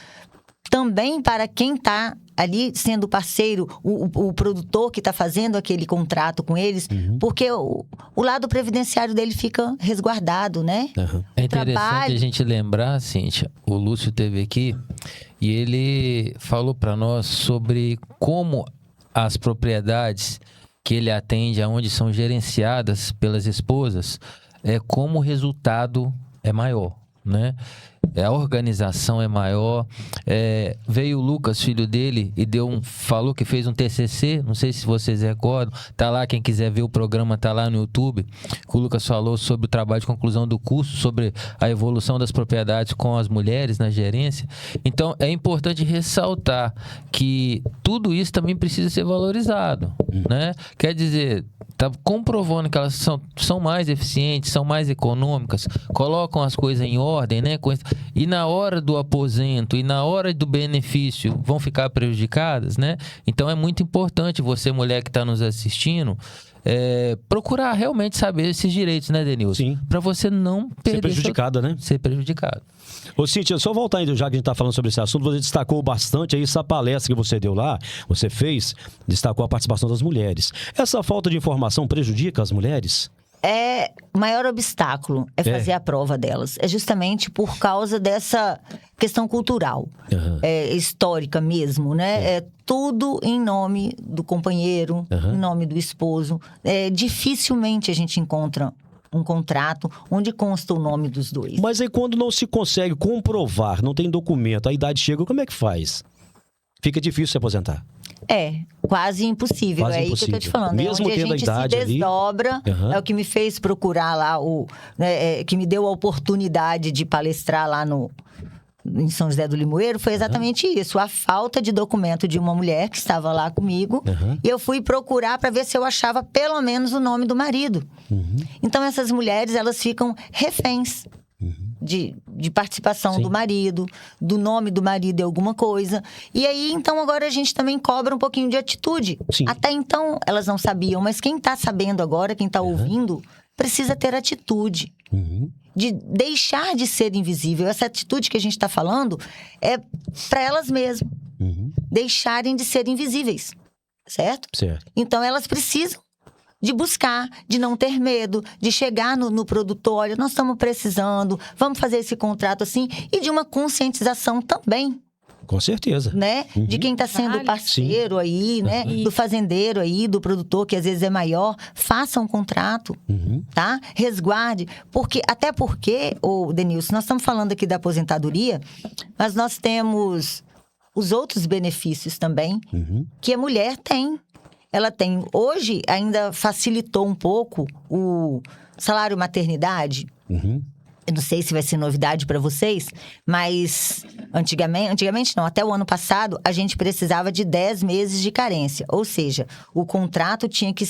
também para quem está ali sendo parceiro, o produtor que está fazendo aquele contrato com eles, porque o lado previdenciário dele fica resguardado, né? É interessante a gente lembrar, Cíntia, o Lúcio esteve aqui e ele falou para nós sobre como as propriedades que ele atende, aonde são gerenciadas pelas esposas, como o resultado é maior, né? A organização é maior. Veio o Lucas, filho dele, e falou que fez um TCC, não sei se vocês recordam, tá lá, quem quiser ver o programa tá lá no YouTube. O Lucas falou sobre o trabalho de conclusão do curso, sobre a evolução das propriedades com as mulheres na gerência. Então é importante ressaltar que tudo isso também precisa ser valorizado, né? Quer dizer, tá comprovando que elas são mais eficientes, são mais econômicas, colocam as coisas em ordem, né? E na hora do aposento e na hora do benefício vão ficar prejudicadas, né? Então é muito importante você, mulher que está nos assistindo, procurar realmente saber esses direitos, né, Denilson? Sim. Para você não perder... Ser prejudicada, né? Ser prejudicado. Ô, Cíntia, só voltar ainda, já que a gente está falando sobre esse assunto, você destacou bastante aí essa palestra que você deu lá, você fez, destacou a participação das mulheres. Essa falta de informação prejudica as mulheres? O maior obstáculo é fazer a prova delas. É justamente por causa dessa questão cultural, histórica mesmo, né? É tudo em nome do companheiro, em nome do esposo. Dificilmente a gente encontra um contrato onde consta o nome dos dois. Mas aí quando não se consegue comprovar, não tem documento, a idade chega, como é que faz? Fica difícil se aposentar. Quase impossível. Quase é impossível. Isso que eu tô te falando. Mesmo onde tendo a gente a idade se desdobra. É o que me fez procurar lá, que me deu a oportunidade de palestrar lá em São José do Limoeiro, foi exatamente isso. A falta de documento de uma mulher que estava lá comigo. E eu fui procurar para ver se eu achava pelo menos o nome do marido. Então, essas mulheres, elas ficam reféns de participação do marido, do nome do marido em alguma coisa. E aí, então, agora a gente também cobra um pouquinho de atitude. Até então, elas não sabiam, mas quem está sabendo agora, quem está ouvindo, precisa ter atitude. De deixar de ser invisível. Essa atitude que a gente está falando é para elas mesmas. Deixarem de ser invisíveis. Certo? Então, elas precisam de buscar, de não ter medo, de chegar no produtor, olha, nós estamos precisando, vamos fazer esse contrato assim, e de uma conscientização também. Com certeza. Né? De quem está sendo parceiro aí, né? Do fazendeiro aí, do produtor, que às vezes é maior, faça um contrato, tá? Resguarde. Até porque, Denilson, nós estamos falando aqui da aposentadoria, mas nós temos os outros benefícios também que a mulher tem. Ela tem, hoje ainda facilitou um pouco o salário maternidade. Eu não sei se vai ser novidade para vocês, mas antigamente não, até o ano passado, a gente precisava de 10 meses de carência. Ou seja, o contrato tinha que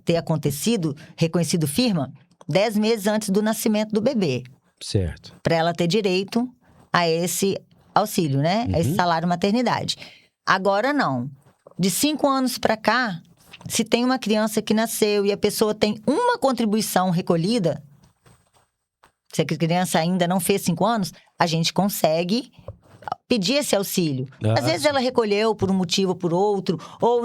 ter acontecido, reconhecido firma, 10 meses antes do nascimento do bebê. Certo. Para ela ter direito a esse auxílio, né? A esse salário maternidade. Agora não. De 5 anos para cá, se tem uma criança que nasceu e a pessoa tem uma contribuição recolhida, se a criança ainda não fez 5 anos, a gente consegue pedir esse auxílio. Às vezes ela recolheu por um motivo ou por outro, ou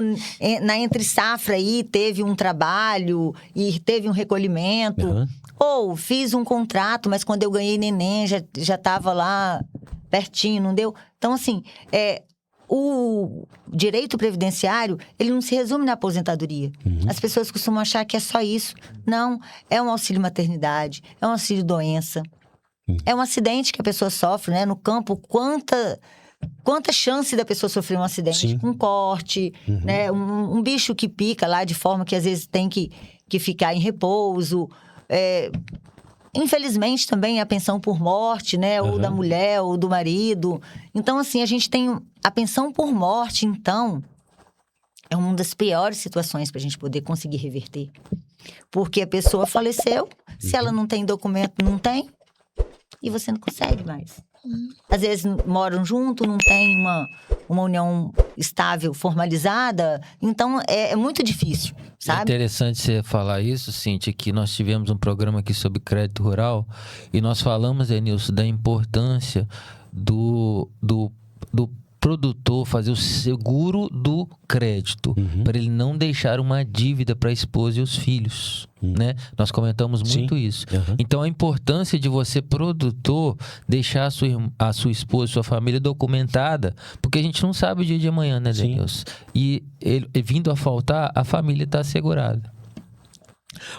na entre-safra aí teve um trabalho e teve um recolhimento, ou fiz um contrato, mas quando eu ganhei neném já estava lá pertinho, não deu? Então, assim, o direito previdenciário, ele não se resume na aposentadoria. As pessoas costumam achar que é só isso. Não, é um auxílio maternidade, é um auxílio doença. É um acidente que a pessoa sofre, né? No campo, quanta chance da pessoa sofrer um acidente? Um corte, né? Um bicho que pica lá de forma que às vezes tem que ficar em repouso. Infelizmente, também a pensão por morte, né? Ou da mulher, ou do marido. Então, assim, a gente tem a pensão por morte, então, é uma das piores situações para a gente poder conseguir reverter. Porque a pessoa faleceu, se ela não tem documento, não tem, e você não consegue mais. Às vezes moram junto, não tem uma união estável, formalizada. Então, é muito difícil, sabe? É interessante você falar isso, Cíntia, que nós tivemos um programa aqui sobre crédito rural e nós falamos, Denilson, da importância do produtor fazer o seguro do crédito, para ele não deixar uma dívida para a esposa e os filhos, né? Nós comentamos muito isso. Então, a importância de você, produtor, deixar a sua esposa, sua família documentada, porque a gente não sabe o dia de amanhã, né, Denilson? E ele vindo a faltar, a família está assegurada.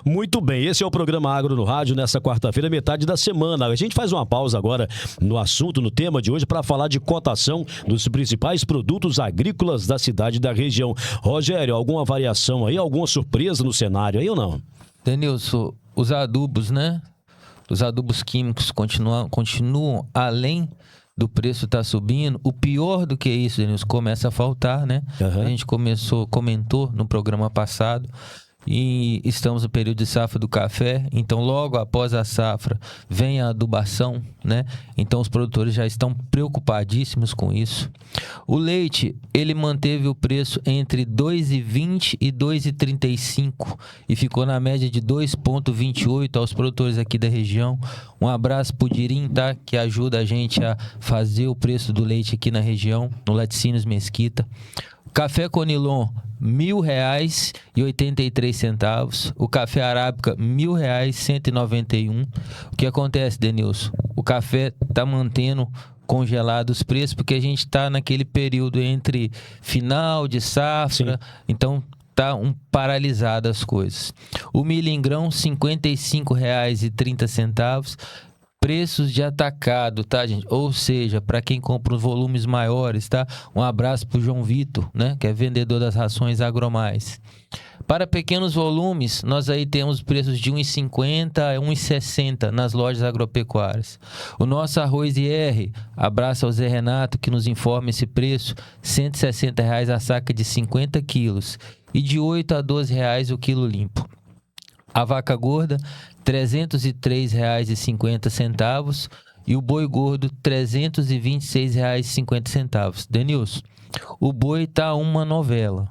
Muito bem, esse é o programa Agro no Rádio, nessa quarta-feira, metade da semana. A gente faz uma pausa agora no assunto, no tema de hoje, para falar de cotação dos principais produtos agrícolas da cidade e da região. Rogério, alguma variação aí, alguma surpresa no cenário aí ou não? Denilson, os adubos, né? Os adubos químicos continuam além do preço estar subindo. O pior do que isso, Denilson, começa a faltar, né? A gente comentou no programa passado. E estamos no período de safra do café, então logo após a safra vem a adubação, né? Então os produtores já estão preocupadíssimos com isso. O leite, ele manteve o preço entre 2,20 e 2,35 e ficou na média de 2,28 aos produtores aqui da região. Um abraço pro Dirim, tá? Que ajuda a gente a fazer o preço do leite aqui na região, no Laticínios Mesquita. Café Conilon, R$1.000,83. O café arábica, R$1.000,191. O que acontece, Denilson? O café está mantendo congelados os preços porque a gente está naquele período entre final de safra, então tá paralisado as coisas. O milho em grão, R$55,30. Preços de atacado, tá, gente? Ou seja, para quem compra os volumes maiores, tá? Um abraço pro João Vitor, né? Que é vendedor das rações Agromais. Para pequenos volumes, nós aí temos preços de R$1,50 a R$1,60 nas lojas agropecuárias. O nosso arroz IR, abraço ao Zé Renato que nos informa esse preço, R$160 a saca de 50 quilos e de R$8 a R$12 o quilo limpo. A vaca gorda, R$303,50 e o boi gordo, R$326,50. Denilson, o boi tá uma novela.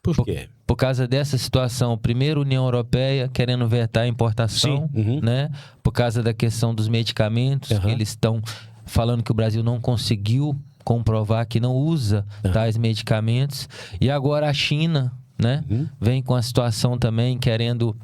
Por quê? Por causa dessa situação, primeiro a União Europeia querendo vetar a importação, né? Por causa da questão dos medicamentos, que eles estão falando que o Brasil não conseguiu comprovar que não usa tais medicamentos. E agora a China, né? Vem com a situação também querendo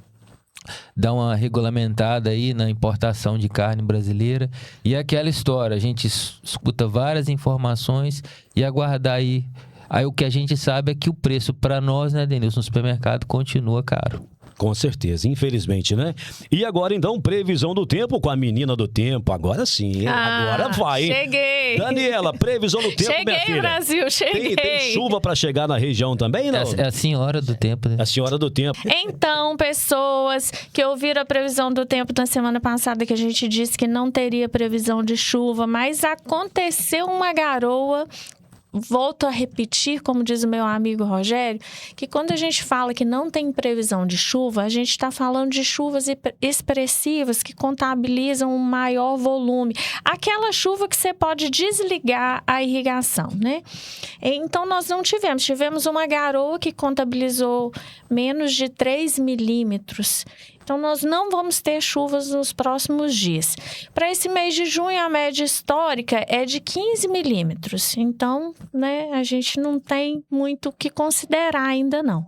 dar uma regulamentada aí na importação de carne brasileira. E aquela história, a gente escuta várias informações e aguardar aí. Aí o que a gente sabe é que o preço para nós, né, Denilson, no supermercado continua caro. Com certeza, infelizmente, né? E agora, então, previsão do tempo com a menina do tempo. Agora sim, hein? Agora vai, hein? Cheguei! Daniela, previsão do tempo, minha filha. Cheguei, Brasil, cheguei! Tem chuva para chegar na região também, não? É a senhora do tempo, né? A senhora do tempo. Então, pessoas que ouviram a previsão do tempo na semana passada, que a gente disse que não teria previsão de chuva, mas aconteceu uma garoa. Volto a repetir, como diz o meu amigo Rogério, que quando a gente fala que não tem previsão de chuva, a gente está falando de chuvas expressivas que contabilizam um maior volume. Aquela chuva que você pode desligar a irrigação, né? Então, nós não tivemos uma garoa que contabilizou menos de 3 milímetros. Então, nós não vamos ter chuvas nos próximos dias. Para esse mês de junho, a média histórica é de 15 milímetros. Então, né, a gente não tem muito o que considerar ainda não.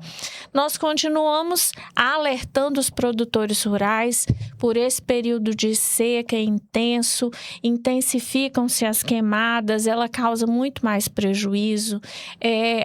Nós continuamos alertando os produtores rurais por esse período de seca intenso, intensificam-se as queimadas, ela causa muito mais prejuízo.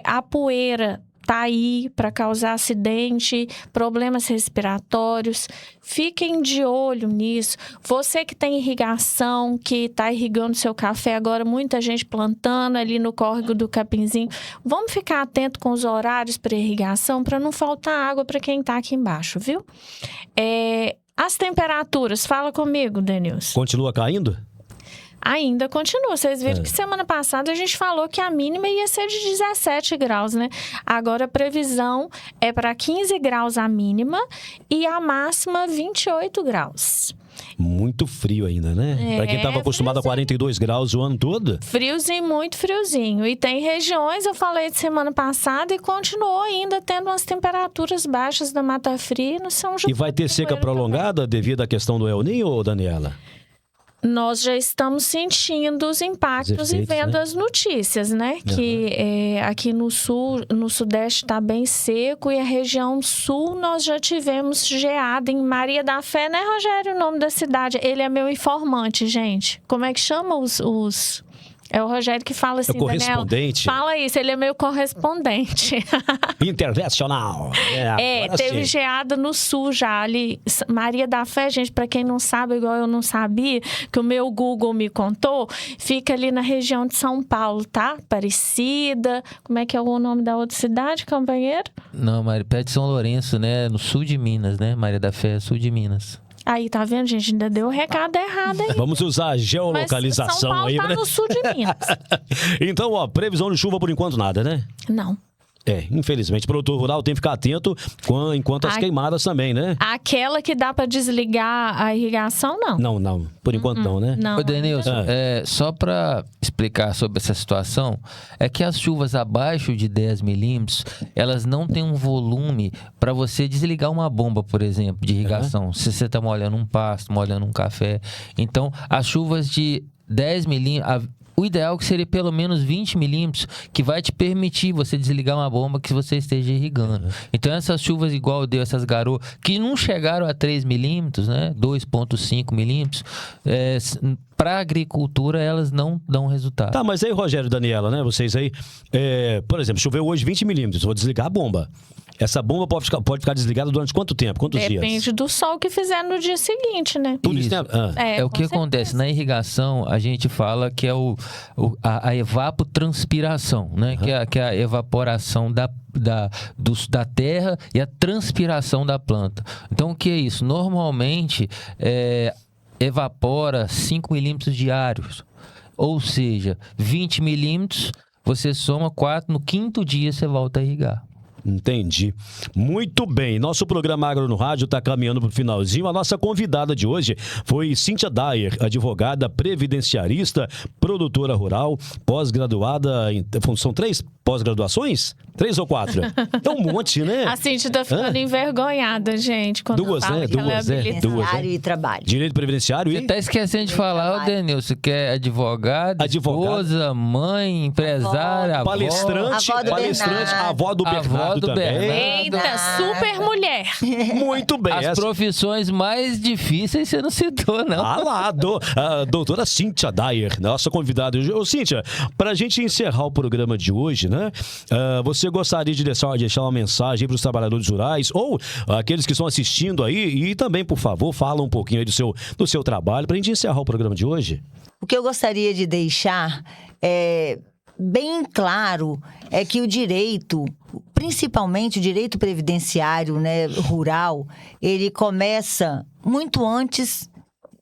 A poeira está aí para causar acidente, problemas respiratórios. Fiquem de olho nisso. Você que tem irrigação, que está irrigando seu café agora, muita gente plantando ali no córrego do Capinzinho. Vamos ficar atento com os horários para irrigação para não faltar água para quem está aqui embaixo, viu? As temperaturas, fala comigo, Denilson. Continua caindo? Ainda continua. Vocês viram que semana passada a gente falou que a mínima ia ser de 17 graus, né? Agora a previsão é para 15 graus a mínima e a máxima 28 graus. Muito frio ainda, né? Pra quem tava acostumado a 42 graus o ano todo. Friozinho, muito friozinho. E tem regiões, eu falei de semana passada, e continuou ainda tendo umas temperaturas baixas da Mata Fria no São João. E vai ter seca prolongada devido à questão do El Niño, Daniela? Nós já estamos sentindo os impactos e vendo as notícias, né? Que aqui no sul, no sudeste está bem seco, e a região sul nós já tivemos geada em Maria da Fé, né, Rogério? O nome da cidade. Ele é meu informante, gente. Como é que chama os... É o Rogério que fala assim, correspondente. Daniela, fala isso, ele é meu correspondente. Internacional. Teve geada no sul já, ali. Maria da Fé, gente, pra quem não sabe, igual eu não sabia, que o meu Google me contou, fica ali na região de São Paulo, tá? Aparecida. Como é que é o nome da outra cidade, companheiro? Não, perto de São Lourenço, né? No sul de Minas, né? Maria da Fé, sul de Minas. Aí, tá vendo, gente? Ainda deu o recado errado aí. Vamos usar a geolocalização. Mas São Paulo aí, tá né? no sul de Minas. Então, previsão de chuva por enquanto nada, né? Não. Infelizmente, o produtor rural tem que ficar atento enquanto as queimadas também, né? Aquela que dá pra desligar a irrigação, não. Não. Por enquanto não, né? Não. Ô, Denilson, só para explicar sobre essa situação, é que as chuvas abaixo de 10 milímetros, elas não têm um volume para você desligar uma bomba, por exemplo, de irrigação. Se você está molhando um pasto, molhando um café. Então, as chuvas de 10 milímetros... O ideal é que seria pelo menos 20 milímetros, que vai te permitir você desligar uma bomba que você esteja irrigando. Então, essas chuvas igual deu, essas garoas, que não chegaram a 3 milímetros, né? 2,5 milímetros, para a agricultura, elas não dão resultado. Tá, mas aí, Rogério e Daniela, né? Vocês aí, por exemplo, choveu hoje 20 milímetros, vou desligar a bomba. Essa bomba pode ficar desligada durante quanto tempo? Quantos dias? Depende do sol que fizer no dia seguinte, né? Tudo isso. O que acontece na irrigação, a gente fala que é a evapotranspiração, né? Que é a evaporação da terra e a transpiração da planta. Então, o que é isso? Normalmente, evapora 5 milímetros diários. Ou seja, 20 milímetros, você soma 4, no quinto dia você volta a irrigar. Entendi. Muito bem. Nosso programa Agro no Rádio está caminhando para o finalzinho. A nossa convidada de hoje foi Cíntia Dyer, advogada previdenciarista, produtora rural, pós-graduada em... São 3 pós-graduações? 3 ou 4? É um monte, né? A Cíntia tá ficando envergonhada, gente. Quando 2, né? 2, Previdenciário e trabalho. Direito previdenciário e... Você tá esquecendo de falar, Denilson, que é advogada, esposa, mãe, empresária, palestrante, avó do Bernardo também. Eita, super mulher. Muito bem. As profissões mais difíceis você não citou, não. Lá, a doutora Cíntia Dyer, nossa convidada. Ô, Cíntia, pra gente encerrar o programa de hoje, né? Você gostaria de deixar uma mensagem para os trabalhadores rurais ou aqueles que estão assistindo aí e também, por favor, fala um pouquinho aí do seu trabalho pra gente encerrar o programa de hoje? O que eu gostaria de deixar bem claro é que o direito, principalmente o direito previdenciário, né, rural, ele começa muito antes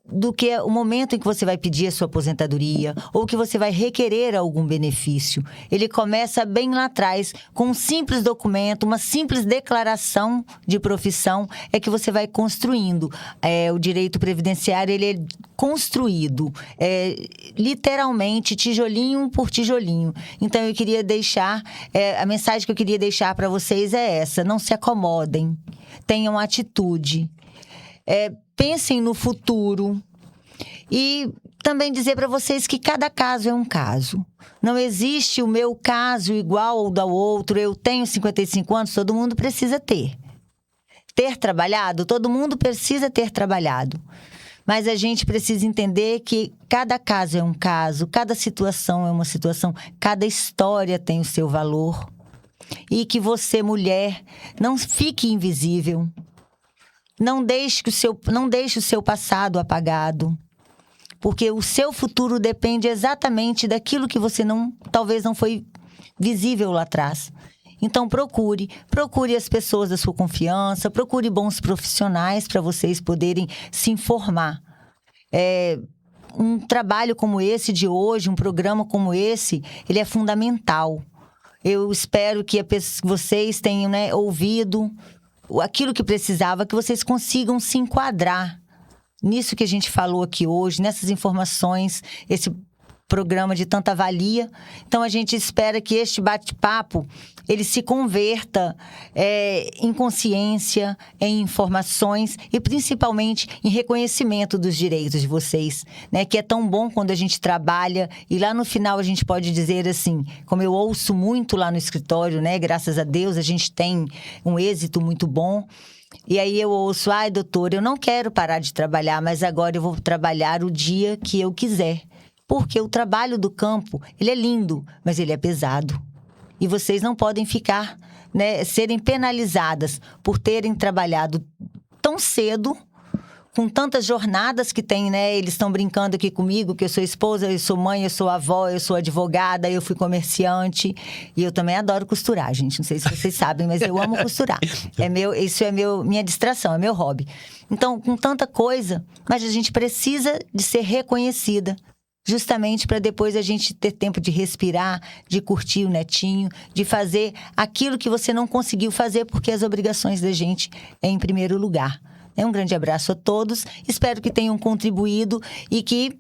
do que o momento em que você vai pedir a sua aposentadoria ou que você vai requerer algum benefício. Ele começa bem lá atrás, com um simples documento, uma simples declaração de profissão, é que você vai construindo. O direito previdenciário, ele é construído, literalmente, tijolinho por tijolinho. Então, eu queria deixar, a mensagem que eu queria deixar para vocês é essa: não se acomodem, tenham atitude. Pensem no futuro e também dizer para vocês que cada caso é um caso. Não existe o meu caso igual ao do outro. Eu tenho 55 anos, todo mundo precisa ter. Ter trabalhado, todo mundo precisa ter trabalhado. Mas a gente precisa entender que cada caso é um caso, cada situação é uma situação, cada história tem o seu valor. E que você, mulher, não fique invisível. Não deixe o seu passado apagado, porque o seu futuro depende exatamente daquilo que você talvez não foi visível lá atrás. Então procure as pessoas da sua confiança, procure bons profissionais para vocês poderem se informar. Um trabalho como esse de hoje, um programa como esse, ele é fundamental. Eu espero que vocês tenham, ouvido aquilo que precisava, que vocês consigam se enquadrar nisso que a gente falou aqui hoje, nessas informações, esse programa de tanta valia. Então, a gente espera que este bate-papo, ele se converta em consciência, em informações e, principalmente, em reconhecimento dos direitos de vocês, né? Que é tão bom quando a gente trabalha e lá no final a gente pode dizer assim, como eu ouço muito lá no escritório, né? Graças a Deus, a gente tem um êxito muito bom. E aí eu ouço, ai, doutor, eu não quero parar de trabalhar, mas agora eu vou trabalhar o dia que eu quiser. Porque o trabalho do campo, ele é lindo, mas ele é pesado. E vocês não podem ficar, né, serem penalizadas por terem trabalhado tão cedo, com tantas jornadas que tem, né? Eles estão brincando aqui comigo, que eu sou esposa, eu sou mãe, eu sou avó, eu sou advogada, eu fui comerciante. E eu também adoro costurar, gente. Não sei se vocês sabem, mas eu amo costurar. Isso é minha distração, é meu hobby. Então, com tanta coisa, mas a gente precisa de ser reconhecida. Justamente para depois a gente ter tempo de respirar, de curtir o netinho, de fazer aquilo que você não conseguiu fazer, porque as obrigações da gente é em primeiro lugar. Um grande abraço a todos, espero que tenham contribuído e que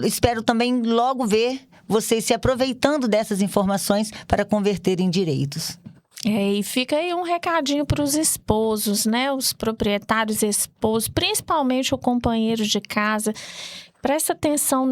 espero também logo ver vocês se aproveitando dessas informações para converter em direitos. E fica aí um recadinho para os esposos, né? Os proprietários esposos, principalmente o companheiro de casa. Presta atenção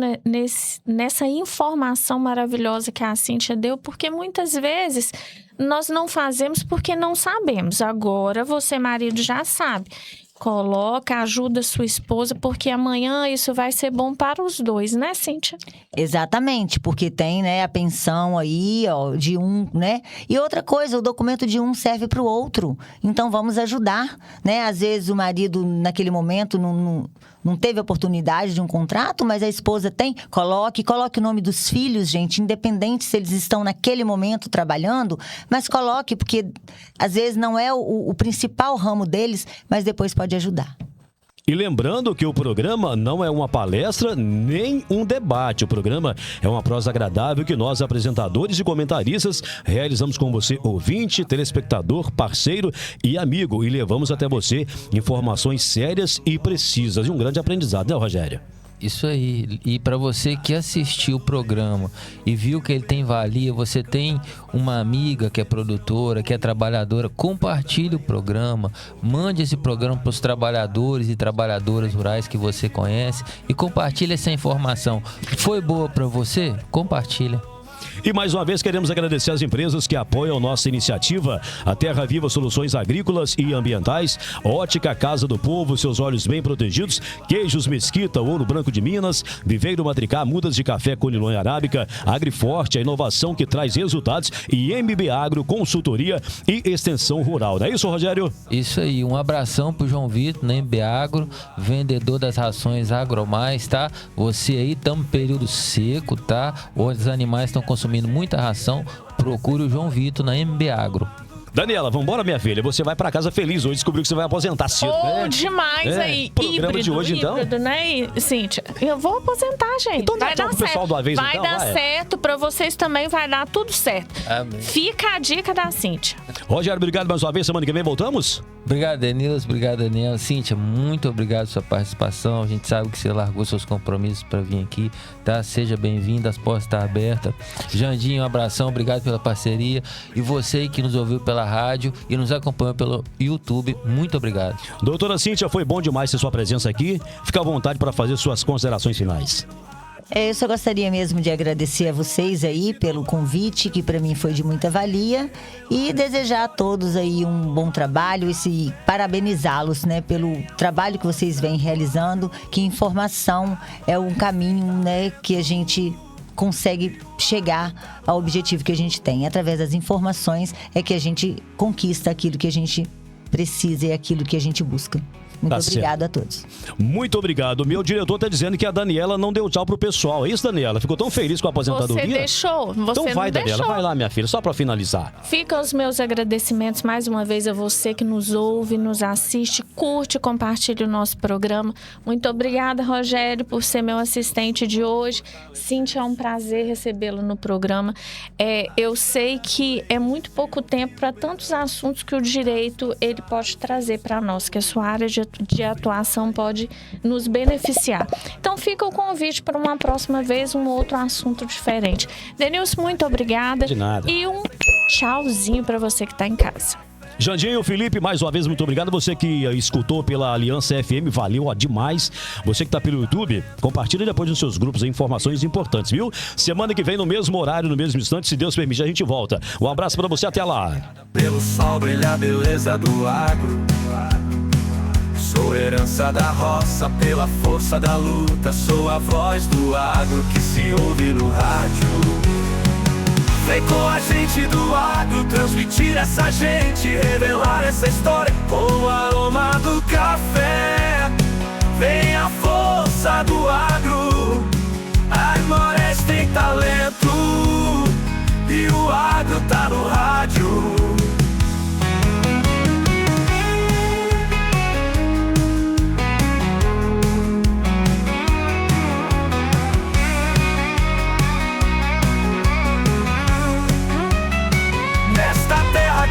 nessa informação maravilhosa que a Cíntia deu, porque muitas vezes nós não fazemos porque não sabemos. Agora você, marido, já sabe. Coloca, ajuda sua esposa, porque amanhã isso vai ser bom para os dois, né, Cíntia? Exatamente, porque tem, né, a pensão aí, ó, de um, né? E outra coisa, o documento de um serve para o outro. Então, vamos ajudar, né? Às vezes o marido, naquele momento, não teve oportunidade de um contrato, mas a esposa tem. Coloque o nome dos filhos, gente, independente se eles estão naquele momento trabalhando, mas coloque, porque às vezes não é o principal ramo deles, mas depois pode ajudar. E lembrando que o programa não é uma palestra nem um debate. O programa é uma prosa agradável que nós, apresentadores e comentaristas, realizamos com você, ouvinte, telespectador, parceiro e amigo. E levamos até você informações sérias e precisas. E um grande aprendizado, né, Rogério? Isso aí. E para você que assistiu o programa e viu que ele tem valia, você tem uma amiga que é produtora, que é trabalhadora, compartilhe o programa, mande esse programa para os trabalhadores e trabalhadoras rurais que você conhece e compartilhe essa informação. Foi boa para você? Compartilha. E mais uma vez queremos agradecer às empresas que apoiam nossa iniciativa, a Terra Viva Soluções Agrícolas e Ambientais, Ótica Casa do Povo, seus olhos bem protegidos, Queijos Mesquita, Ouro Branco de Minas, Viveiro Matricá, Mudas de Café Conilonha Arábica, Agriforte, a inovação que traz resultados e MB Agro, consultoria e extensão rural. Não é isso, Rogério? Isso aí, um abração pro João Vitor, na MB Agro, vendedor das rações Agromais, tá? Você aí, estamos em período seco, tá? Os animais estão consumindo muita ração, procure o João Vitor na MB Agro. Daniela, vambora, minha filha. Você vai pra casa feliz hoje, descobriu que você vai aposentar cedo, né? Demais aí. Programa híbrido, de hoje, então. Né, Cíntia? Eu vou aposentar, gente. Então vai dar certo. Pessoal do Aveis, vai dar certo, pra vocês também vai dar tudo certo. Amém. Fica a dica da Cíntia. Rogério, obrigado mais uma vez. Semana que vem voltamos? Obrigado, Denilson. Obrigado, Daniela. Cíntia, muito obrigado pela sua participação. A gente sabe que você largou seus compromissos para vir aqui, tá? Seja bem-vindo, as portas estão abertas. Jandinho, um abração, obrigado pela parceria. E você que nos ouviu pela rádio e nos acompanhou pelo YouTube, muito obrigado. Doutora Cíntia, foi bom demais ter sua presença aqui. Fica à vontade para fazer suas considerações finais. Eu só gostaria mesmo de agradecer a vocês aí pelo convite, que para mim foi de muita valia, e desejar a todos aí um bom trabalho e parabenizá-los, né, pelo trabalho que vocês vêm realizando, que informação é um caminho, né, que a gente consegue chegar ao objetivo que a gente tem. Através das informações é que a gente conquista aquilo que a gente precisa e aquilo que a gente busca. Muito obrigado a todos. Muito obrigado. Meu diretor está dizendo que a Daniela não deu tchau pro pessoal. É isso, Daniela? Ficou tão feliz com a aposentadoria? Você deixou. Então vai, Daniela. Deixou. Vai lá, minha filha, só para finalizar. Fica os meus agradecimentos mais uma vez a você que nos ouve, nos assiste, curte, compartilha o nosso programa. Muito obrigada, Rogério, por ser meu assistente de hoje. Cíntia, é um prazer recebê-lo no programa. Eu sei que é muito pouco tempo para tantos assuntos que o direito ele pode trazer para nós, que é a sua área de atuação. de atuação pode nos beneficiar. Então fica o convite para uma próxima vez, um outro assunto diferente. Denilson, muito obrigada. De nada. E um tchauzinho para você que está em casa. Jandinho, Felipe, mais uma vez, muito obrigado. Você que escutou pela Aliança FM, valeu demais. Você que tá pelo YouTube, compartilha depois nos seus grupos informações importantes, viu? Semana que vem, no mesmo horário, no mesmo instante, se Deus permitir, a gente volta. Um abraço pra você, até lá. Pelo sol brilha a beleza do agro. Sou herança da roça, pela força da luta. Sou a voz do agro que se ouve no rádio. Vem com a gente do agro, transmitir essa gente, revelar essa história com o aroma do café. Vem a força do agro, a Nordeste tem talento e o agro tá no rádio.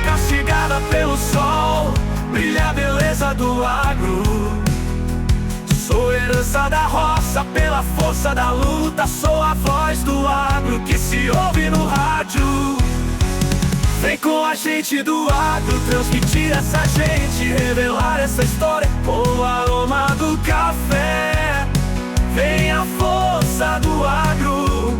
Castigada pelo sol, brilha a beleza do agro. Sou herança da roça, pela força da luta. Sou a voz do agro que se ouve no rádio. Vem com a gente do agro, transmitir essa gente, revelar essa história com o aroma do café. Vem a força do agro,